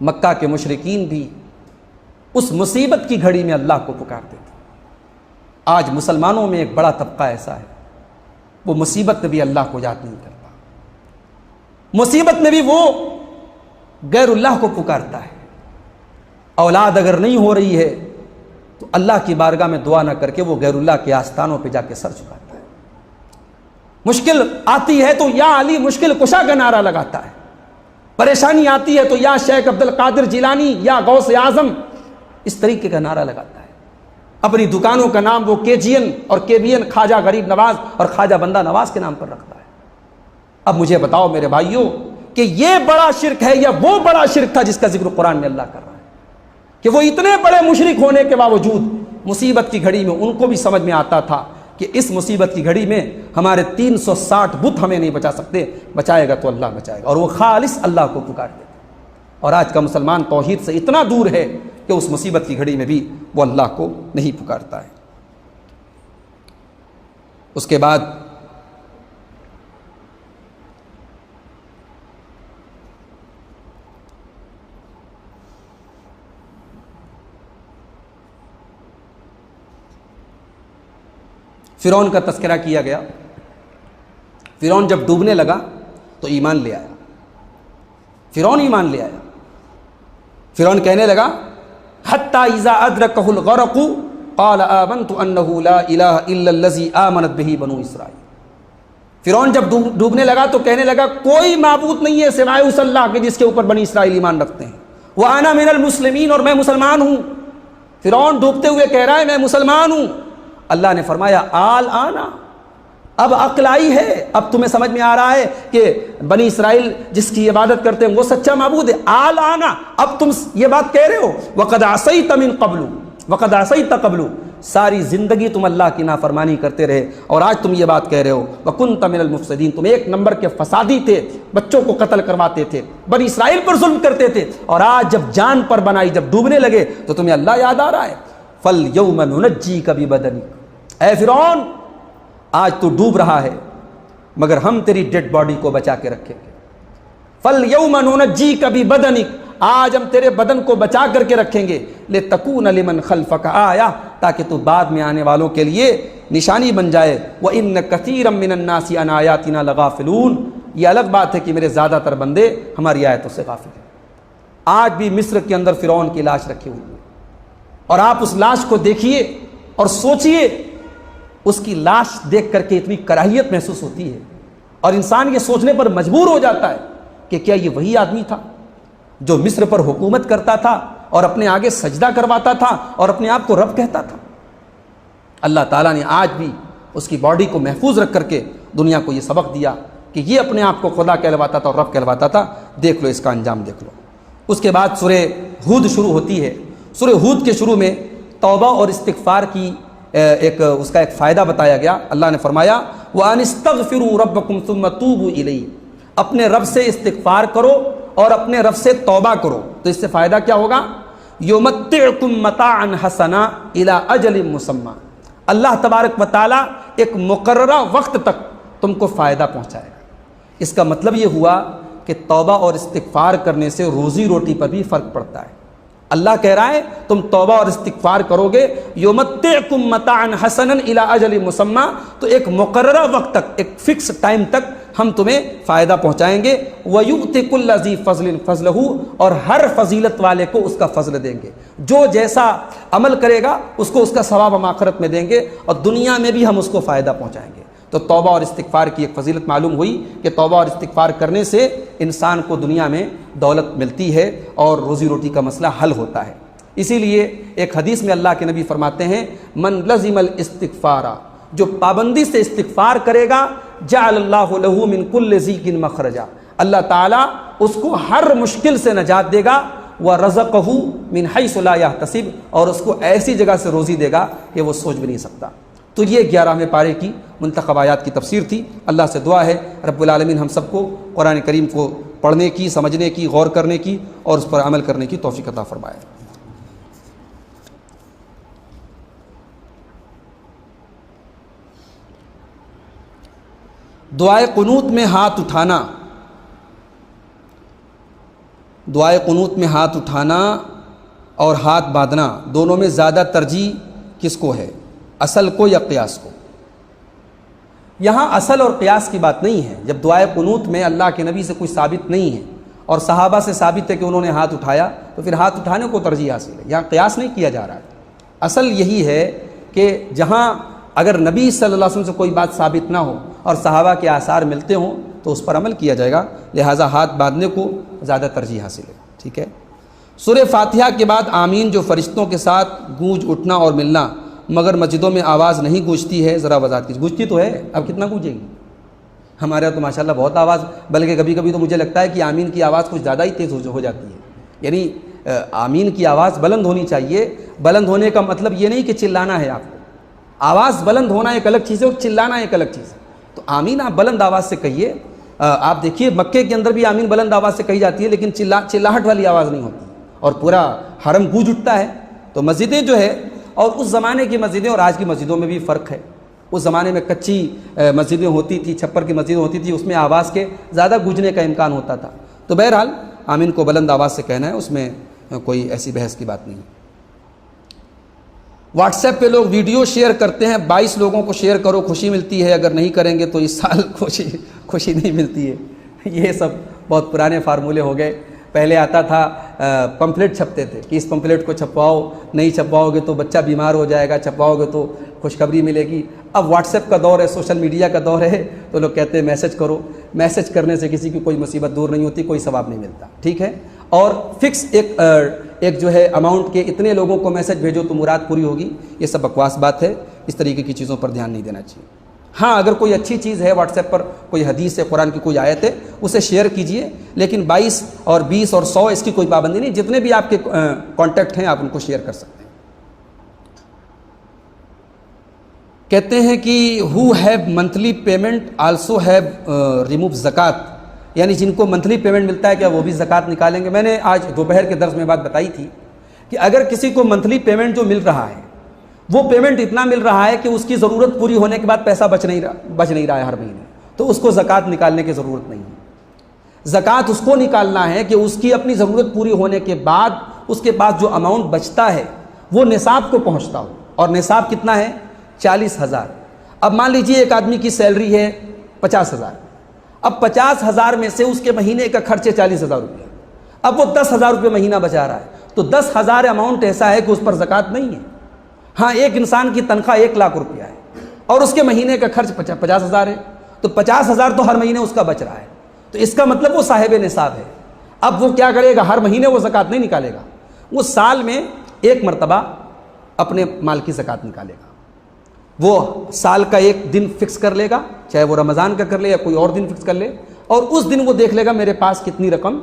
مکہ کے مشرکین بھی اس مصیبت کی گھڑی میں اللہ کو پکارتے تھے. آج مسلمانوں میں ایک بڑا طبقہ ایسا ہے، وہ مصیبت میں بھی اللہ کو یاد نہیں کرتا، مصیبت میں بھی وہ غیر اللہ کو پکارتا ہے. اولاد اگر نہیں ہو رہی ہے تو اللہ کی بارگاہ میں دعا نہ کر کے وہ غیر اللہ کے آستانوں پہ جا کے سر جھکاتا ہے. مشکل آتی ہے تو یا علی مشکل کشا کا نعرہ لگاتا ہے. پریشانی آتی ہے تو یا شیخ عبد القادر جیلانی یا غوث اعظم، اس طریقے کا نعرہ لگاتا ہے. اپنی دکانوں کا نام وہ KGN اور KBN، خواجہ غریب نواز اور خواجہ بندہ نواز کے نام پر رکھتا ہے. اب مجھے بتاؤ میرے بھائیوں کہ یہ بڑا شرک ہے یا وہ بڑا شرک تھا جس کا ذکر قرآن میں اللہ کر رہا ہے، کہ وہ اتنے بڑے مشرک ہونے کے باوجود مصیبت کی گھڑی میں ان کو بھی سمجھ میں آتا تھا کہ اس مصیبت کی گھڑی میں ہمارے 360 بت ہمیں نہیں بچا سکتے، بچائے گا تو اللہ بچائے گا، اور وہ خالص اللہ کو پکارتے تھے. اور آج کا مسلمان توحید سے اتنا دور ہے کہ اس مصیبت کی گھڑی میں بھی وہ اللہ کو نہیں پکارتا ہے. اس کے بعد فرعون کا تذکرہ کیا گیا. فرعون جب ڈوبنے لگا تو ایمان لے آیا. فرعون ایمان لے آیا. فرعون کہنے لگا حتی اذا ادرکہ الغرق قال آمنت انہ لا الہ الا الذی آمنت بہ بنو اسرائیل. فرعون جب ڈوبنے لگا تو کہنے لگا کوئی معبود نہیں ہے سوائے اس اللہ کے جس کے اوپر بنی اسرائیل ایمان رکھتے ہیں. وانا من المسلمین، اور میں مسلمان ہوں. فرعون ڈوبتے ہوئے کہہ رہا ہے میں مسلمان ہوں. اللہ نے فرمایا آل آنا، اب عقل آئی ہے، اب تمہیں سمجھ میں آ رہا ہے کہ بنی اسرائیل جس کی عبادت کرتے ہیں وہ سچا معبود ہے. آل آنا، اب تم یہ بات کہہ رہے ہو. وقد عصیت من قبل، وقد عصیت قبل، ساری زندگی تم اللہ کی نافرمانی کرتے رہے اور آج تم یہ بات کہہ رہے ہو. وکنت من المفسدین، تم ایک نمبر کے فسادی تھے، بچوں کو قتل کرواتے تھے، بنی اسرائیل پر ظلم کرتے تھے، اور آج جب جان پر بنائی، جب ڈوبنے لگے تو تمہیں اللہ یاد آ رہا ہے. فَالْيَوْمَ نُنَجِّيكَ بِبَدَنِكَ، اے فرعون آج تو ڈوب رہا ہے مگر ہم تیری ڈیڈ باڈی کو بچا کے رکھیں گے. فَالْيَوْمَ نُنَجِّيكَ بِبَدَنِكَ، آج ہم تیرے بدن کو بچا کر کے رکھیں گے. لِتَكُونَ لِمَنْ خَلْفَكَ آیَةً، تاکہ تو بعد میں آنے والوں کے لیے نشانی بن جائے. وَإِنَّ كَثِيرًا مِّنَ النَّاسِ عَنْ آيَاتِنَا لَغَافِلُونَ، یہ الگ بات ہے کہ میرے زیادہ تر بندے ہماری آیتوں سے غافل ہیں. آج بھی مصر کے اندر فرعون کی لاش رکھی ہوئی ہے، اور آپ اس لاش کو دیکھیے اور سوچئے، اس کی لاش دیکھ کر کے اتنی کراہیت محسوس ہوتی ہے، اور انسان یہ سوچنے پر مجبور ہو جاتا ہے کہ کیا یہ وہی آدمی تھا جو مصر پر حکومت کرتا تھا اور اپنے آگے سجدہ کرواتا تھا اور اپنے آپ کو رب کہتا تھا. اللہ تعالیٰ نے آج بھی اس کی باڈی کو محفوظ رکھ کر کے دنیا کو یہ سبق دیا کہ یہ اپنے آپ کو خدا کہلواتا تھا اور رب کہلواتا تھا. دیکھ لو اس کا انجام دیکھ لو. اس کے بعد سورہ ہود شروع ہوتی ہے. سورہ ہود کے شروع میں توبہ اور استغفار کی اس کا ایک فائدہ بتایا گیا. اللہ نے فرمایا وَأَنِ اسْتَغْفِرُوا رَبَّكُمْ ثُمَّ تُوبُوا إِلَيْهِ، اپنے رب سے استغفار کرو اور اپنے رب سے توبہ کرو. تو اس سے فائدہ کیا ہوگا؟ يُمَتِّعْكُمْ مَتَاعًا حَسَنًا إِلَىٰ أَجَلٍ مُّسَمًّى، اللہ تبارک و تعالیٰ ایک مقررہ وقت تک تم کو فائدہ پہنچائے گا. اس کا مطلب یہ ہوا کہ توبہ اور استغفار کرنے سے روزی روٹی پر بھی فرق پڑتا ہے۔ اللہ کہہ رہا ہے تم توبہ اور استغفار کرو گے، یمتعکم متاعا حسنا الی اجل مسمی، تو ایک مقررہ وقت تک، ایک فکس ٹائم تک ہم تمہیں فائدہ پہنچائیں گے، وَيُؤْتِ كُلَّ ذِي فَضْلٍ فَضْلَهُ، اور ہر فضیلت والے کو اس کا فضل دیں گے، جو جیسا عمل کرے گا اس کو اس کا ثواب ہم آخرت میں دیں گے، اور دنیا میں بھی ہم اس کو فائدہ پہنچائیں گے۔ تو توبہ اور استغفار کی ایک فضیلت معلوم ہوئی کہ توبہ اور استغفار کرنے سے انسان کو دنیا میں دولت ملتی ہے اور روزی روٹی کا مسئلہ حل ہوتا ہے۔ اسی لیے ایک حدیث میں اللہ کے نبی فرماتے ہیں من لزم الاستغفار، جو پابندی سے استغفار کرے گا، جعل اللہ لہ من کل ضیق مخرجا، اللہ تعالیٰ اس کو ہر مشکل سے نجات دے گا، ورزقہ من حیث لا یحتسب، اور اس کو ایسی جگہ سے روزی دے گا کہ وہ سوچ بھی نہیں سکتا۔ تو یہ 11ویں پارے کی منتخب آیات کی تفسیر تھی۔ اللہ سے دعا ہے رب العالمین ہم سب کو قرآن کریم کو پڑھنے کی، سمجھنے کی، غور کرنے کی اور اس پر عمل کرنے کی توفیق عطا فرمائے۔ دعائے قنوت میں ہاتھ اٹھانا، دعائے قنوت میں ہاتھ اٹھانا اور ہاتھ باندھنا دونوں میں زیادہ ترجیح کس کو ہے، اصل کو یا قیاس کو؟ یہاں اصل اور قیاس کی بات نہیں ہے۔ جب دعائے قنوت میں اللہ کے نبی سے کوئی ثابت نہیں ہے اور صحابہ سے ثابت ہے کہ انہوں نے ہاتھ اٹھایا، تو پھر ہاتھ اٹھانے کو ترجیح حاصل ہے، یہاں قیاس نہیں کیا جا رہا ہے۔ اصل یہی ہے کہ جہاں اگر نبی صلی اللہ علیہ وسلم سے کوئی بات ثابت نہ ہو اور صحابہ کے آثار ملتے ہوں تو اس پر عمل کیا جائے گا، لہٰذا ہاتھ باندھنے کو زیادہ ترجیح حاصل ہے۔ ٹھیک ہے۔ سورہ فاتحہ کے بعد آمین جو فرشتوں کے ساتھ گونج اٹھنا اور ملنا، مگر مسجدوں میں آواز نہیں گونجتی ہے، ذرا وضاحت کیجیے۔ گونجتی تو ہے، اب کتنا گونجے گی؟ ہمارے یہاں تو ماشاءاللہ بہت آواز، بلکہ کبھی کبھی تو مجھے لگتا ہے کہ آمین کی آواز کچھ زیادہ ہی تیز ہو جاتی ہے۔ یعنی آمین کی آواز بلند ہونی چاہیے۔ بلند ہونے کا مطلب یہ نہیں کہ چلانا ہے آپ کو، آواز بلند ہونا ایک الگ چیز ہے اور چلانا ایک الگ چیز ہے۔ تو آمین آپ بلند آواز سے کہیے۔ آپ دیکھیے مکے کے اندر بھی آمین بلند آواز سے کہی جاتی ہے، لیکن چلاہٹ والی آواز نہیں ہوتی اور پورا حرم گونج اٹھتا ہے۔ تو مسجدیں جو ہے، اور اس زمانے کی مسجدیں اور آج کی مسجدوں میں بھی فرق ہے۔ اس زمانے میں کچی مسجدیں ہوتی تھی، چھپر کی مسجدیں ہوتی تھی، اس میں آواز کے زیادہ گونجنے کا امکان ہوتا تھا۔ تو بہرحال آمین کو بلند آواز سے کہنا ہے، اس میں کوئی ایسی بحث کی بات نہیں۔ واٹس ایپ پہ لوگ ویڈیو شیئر کرتے ہیں، 22 لوگوں کو شیئر کرو خوشی ملتی ہے، اگر نہیں کریں گے تو اس سال خوشی نہیں ملتی ہے۔ یہ سب بہت پرانے فارمولے ہو گئے۔ پہلے آتا تھا پمفلٹ چھپتے تھے کہ اس پمفلٹ کو چھپواؤ، نہیں چھپواؤ گے تو بچہ بیمار ہو جائے گا، چھپواؤ گے تو خوشخبری ملے گی۔ اب واٹس ایپ کا دور ہے، سوشل میڈیا کا دور ہے، تو لوگ کہتے ہیں میسج کرو۔ میسج کرنے سے کسی کی کوئی مصیبت دور نہیں ہوتی، کوئی ثواب نہیں ملتا۔ ٹھیک ہے، اور فکس ایک جو ہے اماؤنٹ کے اتنے لوگوں کو میسج بھیجو تو مراد پوری ہوگی، یہ سب بکواس بات ہے۔ اس طریقے کی چیزوں پر دھیان نہیں دینا چاہیے۔ ہاں اگر کوئی اچھی چیز ہے واٹس ایپ پر، کوئی حدیث ہے، قرآن کی کوئی آیت ہے، اسے شیئر کیجئے، لیکن 22 اور 20 اور 100 اس کی کوئی پابندی نہیں۔ جتنے بھی آپ کے کانٹیکٹ ہیں آپ ان کو شیئر کر سکتے ہیں۔ کہتے ہیں کہ who have monthly payment also have remove زکوٰۃ، یعنی جن کو منتھلی پیمنٹ ملتا ہے کیا وہ بھی زکوٰۃ نکالیں گے؟ میں نے آج دوپہر کے درس میں بات بتائی تھی کہ اگر کسی کو منتھلی پیمنٹ جو مل رہا ہے وہ پیمنٹ اتنا مل رہا ہے کہ اس کی ضرورت پوری ہونے کے بعد پیسہ بچ نہیں رہا ہے ہر مہینے، تو اس کو زکوٰۃ نکالنے کی ضرورت نہیں ہے۔ زکوٰۃ اس کو نکالنا ہے کہ اس کی اپنی ضرورت پوری ہونے کے بعد اس کے پاس جو اماؤنٹ بچتا ہے وہ نصاب کو پہنچتا ہو، اور نصاب کتنا ہے؟ 40,000۔ اب مان لیجئے ایک آدمی کی سیلری ہے 50,000، اب 50,000 میں سے اس کے مہینے کا خرچ ہے 40,000 روپیہ، اب وہ 10,000 روپے مہینہ بچا رہا ہے، تو 10,000 اماؤنٹ ایسا ہے کہ اس پر زکوٰۃ نہیں ہے۔ ہاں ایک انسان کی تنخواہ 1,00,000 روپیہ ہے اور اس کے مہینے کا خرچ 50,000 ہے، تو 50,000 تو ہر مہینے اس کا بچ رہا ہے، تو اس کا مطلب وہ صاحب نصاب ہے۔ اب وہ کیا کرے گا؟ ہر مہینے وہ زکوٰۃ نہیں نکالے گا، وہ سال میں ایک مرتبہ اپنے مال کی زکوٰۃ نکالے گا۔ وہ سال کا ایک دن فکس کر لے گا، چاہے وہ رمضان کا کر لے یا کوئی اور دن فکس کر لے، اور اس دن وہ دیکھ لے گا میرے پاس کتنی رقم،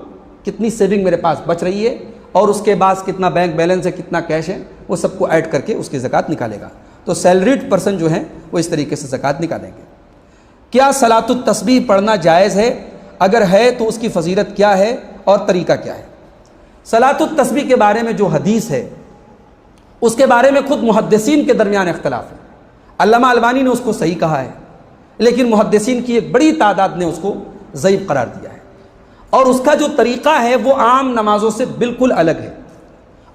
کتنی سیونگ میرے پاس بچ رہی ہے، اور اس کے بعد کتنا بینک بیلنس ہے، کتنا کیش ہے، وہ سب کو ایڈ کر کے اس کی زکوٰۃ نکالے گا۔ تو سیلریڈ پرسن جو ہیں وہ اس طریقے سے زکوٰۃ نکالیں گے۔ کیا صلاۃ التسبیح پڑھنا جائز ہے؟ اگر ہے تو اس کی فضیلت کیا ہے اور طریقہ کیا ہے؟ صلاۃ التسبیح کے بارے میں جو حدیث ہے اس کے بارے میں خود محدثین کے درمیان اختلاف ہے۔ علامہ البانی نے اس کو صحیح کہا ہے، لیکن محدثین کی ایک بڑی تعداد نے اس کو ضعیف قرار دیا ہے، اور اس کا جو طریقہ ہے وہ عام نمازوں سے بالکل الگ ہے،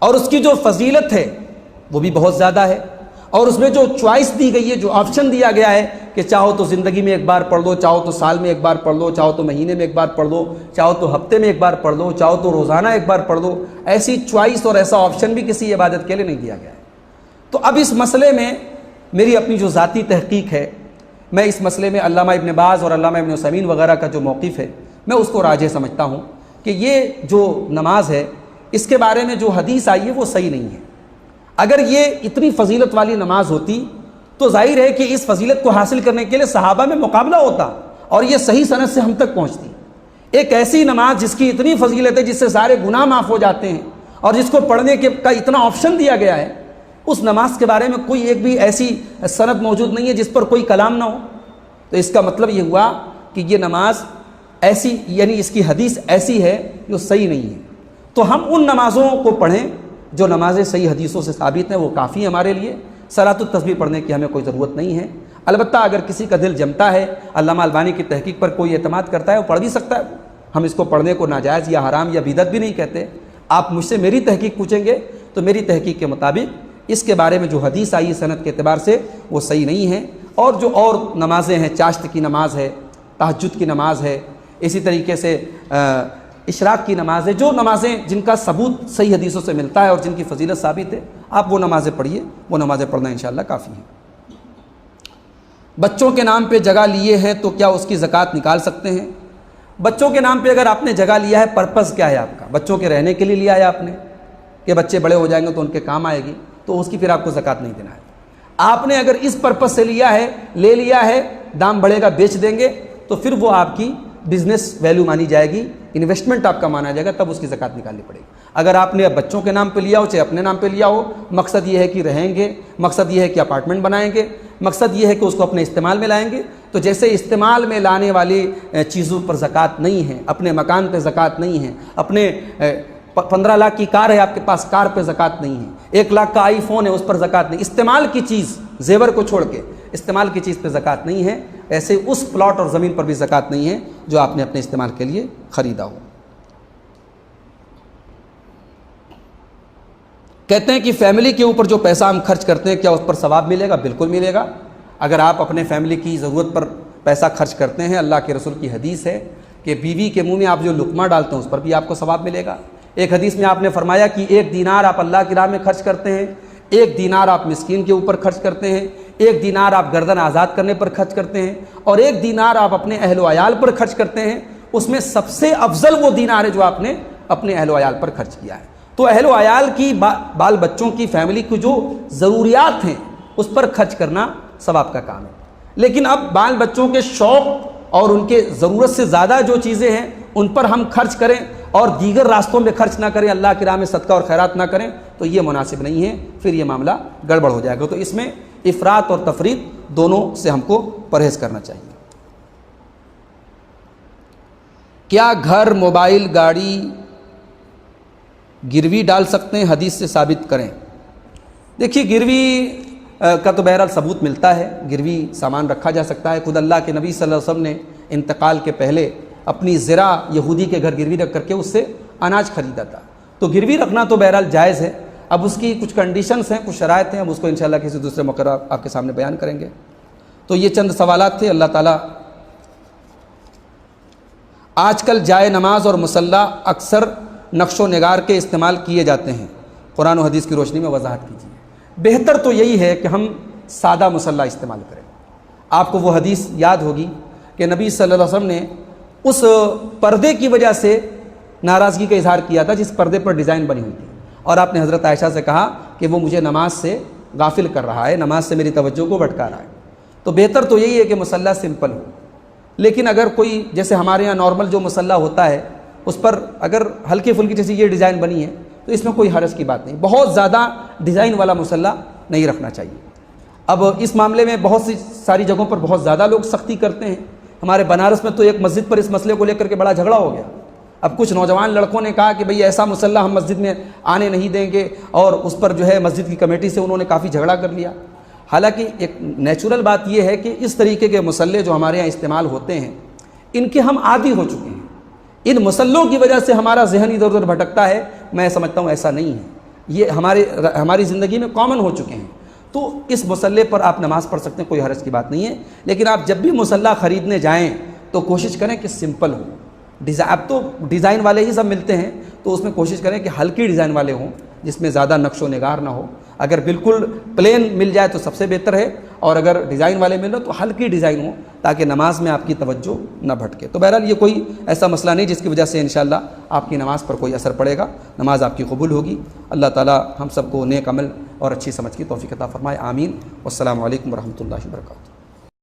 اور اس کی جو فضیلت ہے وہ بھی بہت زیادہ ہے، اور اس میں جو چوائس دی گئی ہے، جو آپشن دیا گیا ہے کہ چاہو تو زندگی میں ایک بار پڑھ لو، چاہو تو سال میں ایک بار پڑھ لو، چاہو تو مہینے میں ایک بار پڑھ لو، چاہو تو ہفتے میں ایک بار پڑھ لو، چاہو تو روزانہ ایک بار پڑھ لو، ایسی چوائس اور ایسا آپشن بھی کسی عبادت کے لیے نہیں دیا گیا ہے۔ تو اب اس مسئلے میں میری اپنی جو ذاتی تحقیق ہے، میں اس مسئلے میں علامہ ابن باز اور علامہ ابن عثیمین وغیرہ کا جو موقف ہے میں اس کو راجح سمجھتا ہوں کہ یہ جو نماز ہے اس کے بارے میں جو حدیث آئی ہے وہ صحیح نہیں ہے۔ اگر یہ اتنی فضیلت والی نماز ہوتی تو ظاہر ہے کہ اس فضیلت کو حاصل کرنے کے لیے صحابہ میں مقابلہ ہوتا اور یہ صحیح سند سے ہم تک پہنچتی۔ ایک ایسی نماز جس کی اتنی فضیلت ہے، جس سے سارے گناہ معاف ہو جاتے ہیں اور جس کو پڑھنے کا اتنا آپشن دیا گیا ہے، اس نماز کے بارے میں کوئی ایک بھی ایسی سند موجود نہیں ہے جس پر کوئی کلام نہ ہو۔ تو اس کا مطلب یہ ہوا کہ یہ نماز ایسی، یعنی اس کی حدیث ایسی ہے جو صحیح نہیں ہے۔ تو ہم ان نمازوں کو پڑھیں جو نمازیں صحیح حدیثوں سے ثابت ہیں، وہ کافی ہیں ہمارے لیے۔ صلاۃ التسبیح پڑھنے کی ہمیں کوئی ضرورت نہیں ہے۔ البتہ اگر کسی کا دل جمتا ہے، علامہ البانی کی تحقیق پر کوئی اعتماد کرتا ہے، وہ پڑھ بھی سکتا ہے۔ ہم اس کو پڑھنے کو ناجائز یا حرام یا بدعت بھی نہیں کہتے۔ آپ مجھ سے میری تحقیق پوچھیں گے تو میری تحقیق کے مطابق اس کے بارے میں جو حدیث آئی سند کے اعتبار سے وہ صحیح نہیں ہے۔ اور جو اور نمازیں ہیں، چاشت کی نماز ہے، تہجد کی نماز ہے، اسی طریقے سے اشراق کی نماز ہے، جو نمازیں جن کا ثبوت صحیح حدیثوں سے ملتا ہے اور جن کی فضیلت ثابت ہے، آپ وہ نمازیں پڑھیے، وہ نمازیں پڑھنا انشاءاللہ کافی ہے۔ بچوں کے نام پہ جگہ لیے ہیں تو کیا اس کی زکوٰۃ نکال سکتے ہیں؟ بچوں کے نام پہ اگر آپ نے جگہ لیا ہے، پرپس کیا ہے آپ کا؟ بچوں کے رہنے کے لیے لیا ہے آپ نے کہ بچے بڑے ہو جائیں گے تو ان کے کام آئے گی، تو اس کی پھر آپ کو زکوٰۃ نہیں دینا ہے۔ آپ نے اگر اس پرپس سے لے لیا ہے، دام بڑھے گا بیچ دیں گے، تو پھر وہ آپ کی بزنس ویلیو مانی جائے گی، انویسٹمنٹ آپ کا مانا جائے گا، تب اس کی زکوٰۃ نکالنی پڑے گی۔ اگر آپ نے بچوں کے نام پہ لیا ہو چاہے اپنے نام پہ لیا ہو، مقصد یہ ہے کہ رہیں گے، مقصد یہ ہے کہ اپارٹمنٹ بنائیں گے، مقصد یہ ہے کہ اس کو اپنے استعمال میں لائیں گے، تو جیسے استعمال میں لانے والی چیزوں پر زکوٰۃ نہیں ہے، اپنے مکان پہ زکوٰۃ نہیں ہے، اپنے 15 لاکھ کی کار ہے آپ کے پاس، کار پہ زکوٰۃ نہیں ہے، 1 لاکھ کا آئی فون ہے اس پر زکوٰۃ نہیں، استعمال کی چیز، زیور کو چھوڑ کے استعمال کی چیز پہ زکوٰۃ نہیں ہے، ایسے اس پلاٹ اور زمین پر بھی زکوٰۃ نہیں ہے جو آپ نے اپنے استعمال کے لیے خریدا ہو۔ کہتے ہیں کہ فیملی کے اوپر جو پیسہ ہم خرچ کرتے ہیں کیا اس پر ثواب ملے گا؟ بالکل ملے گا۔ اگر آپ اپنے فیملی کی ضرورت پر پیسہ خرچ کرتے ہیں، اللہ کے رسول کی حدیث ہے کہ بیوی کے منہ میں آپ جو لقمہ ڈالتے ہیں اس پر بھی آپ کو ثواب ملے گا۔ ایک حدیث میں آپ نے فرمایا کہ 1 دینار آپ اللہ کی راہ میں خرچ کرتے ہیں، 1 دینار آپ مسکین کے اوپر خرچ کرتے ہیں، 1 دینار آپ گردن آزاد کرنے پر خرچ کرتے ہیں، اور 1 دینار آپ اپنے اہل و عیال پر خرچ کرتے ہیں، اس میں سب سے افضل وہ دینار ہے جو آپ نے اپنے اہل و عیال پر خرچ کیا ہے۔ تو اہل و عیال کی، بال بچوں کی، فیملی کی جو ضروریات ہیں اس پر خرچ کرنا ثواب کا کام ہے۔ لیکن اب بال بچوں کے شوق اور ان کے ضرورت سے زیادہ جو چیزیں ہیں ان پر ہم خرچ کریں اور دیگر راستوں میں خرچ نہ کریں، اللہ کی راہ میں صدقہ اور خیرات نہ کریں، تو یہ مناسب نہیں ہے، پھر یہ معاملہ گڑبڑ ہو جائے گا۔ تو اس میں افراط اور تفریط دونوں سے ہم کو پرہیز کرنا چاہیے۔ کیا گھر، موبائل، گاڑی گروی ڈال سکتے ہیں؟ حدیث سے ثابت کریں۔ دیکھیے گروی کا تو بہرحال ثبوت ملتا ہے، گروی سامان رکھا جا سکتا ہے۔ خود اللہ کے نبی صلی اللہ علیہ وسلم نے انتقال کے پہلے اپنی زرع یہودی کے گھر گروی رکھ کر کے اس سے اناج خریدا تھا، تو گروی رکھنا تو بہرحال جائز ہے۔ اب اس کی کچھ کنڈیشنز ہیں، کچھ شرائط ہیں، اب اس کو انشاءاللہ کسی دوسرے موقع آپ کے سامنے بیان کریں گے۔ تو یہ چند سوالات تھے۔ اللہ تعالیٰ آج کل جائے نماز اور مصلی اکثر نقش و نگار کے استعمال کیے جاتے ہیں، قرآن و حدیث کی روشنی میں وضاحت کیجیے۔ بہتر تو یہی ہے کہ ہم سادہ مصلی استعمال کریں۔ آپ کو وہ حدیث یاد ہوگی کہ نبی صلی اللہ علیہ وسلم نے اس پردے کی وجہ سے ناراضگی کا اظہار کیا تھا جس پردے پر ڈیزائن بنی ہوئی تھی، اور آپ نے حضرت عائشہ سے کہا کہ وہ مجھے نماز سے غافل کر رہا ہے، نماز سے میری توجہ کو بھٹکا رہا ہے۔ تو بہتر تو یہی ہے کہ مصلی سمپل ہو، لیکن اگر کوئی جیسے ہمارے یہاں نارمل جو مصلی ہوتا ہے اس پر اگر ہلکی پھلکی جیسی یہ ڈیزائن بنی ہے تو اس میں کوئی حرج کی بات نہیں، بہت زیادہ ڈیزائن والا مصلی نہیں رکھنا چاہیے۔ اب اس معاملے میں بہت سی ساری جگہوں پر بہت زیادہ لوگ سختی کرتے ہیں۔ ہمارے بنارس میں تو ایک مسجد پر اس مسئلے کو لے کر کے بڑا جھگڑا ہو گیا۔ اب کچھ نوجوان لڑکوں نے کہا کہ بھئی ایسا مصلی ہم مسجد میں آنے نہیں دیں گے، اور اس پر جو ہے مسجد کی کمیٹی سے انہوں نے کافی جھگڑا کر لیا۔ حالانکہ ایک نیچرل بات یہ ہے کہ اس طریقے کے مصلی جو ہمارے یہاں استعمال ہوتے ہیں ان کے ہم عادی ہو چکے ہیں، ان مسلوں کی وجہ سے ہمارا ذہن ادھر ادھر بھٹکتا ہے. میں سمجھتا ہوں ایسا نہیں ہے، یہ ہماری زندگی میں کامن ہو چکے ہیں. تو اس مسلح پر آپ نماز پڑھ سکتے ہیں، کوئی حرج کی بات نہیں ہے. لیکن آپ جب بھی مسلح خریدنے جائیں تو کوشش کریں کہ سمپل ہو. اب تو ڈیزائن والے ہی سب ملتے ہیں، تو اس میں کوشش کریں کہ ہلکی ڈیزائن والے ہوں، جس میں زیادہ نقش و نگار نہ ہو. اگر بالکل پلین مل جائے تو سب سے بہتر ہے، اور اگر ڈیزائن والے مل رہے تو ہلکی ڈیزائن ہو تاکہ نماز میں آپ کی توجہ نہ بھٹکے. تو بہرحال یہ کوئی ایسا مسئلہ نہیں جس کی وجہ سے انشاءاللہ آپ کی نماز پر کوئی اثر پڑے گا. نماز آپ کی قبول ہوگی. اللہ تعالی ہم سب کو نیک عمل اور اچھی سمجھ کی توفیق عطا فرمائے. آمین. والسلام علیکم ورحمۃ اللہ وبرکاتہ.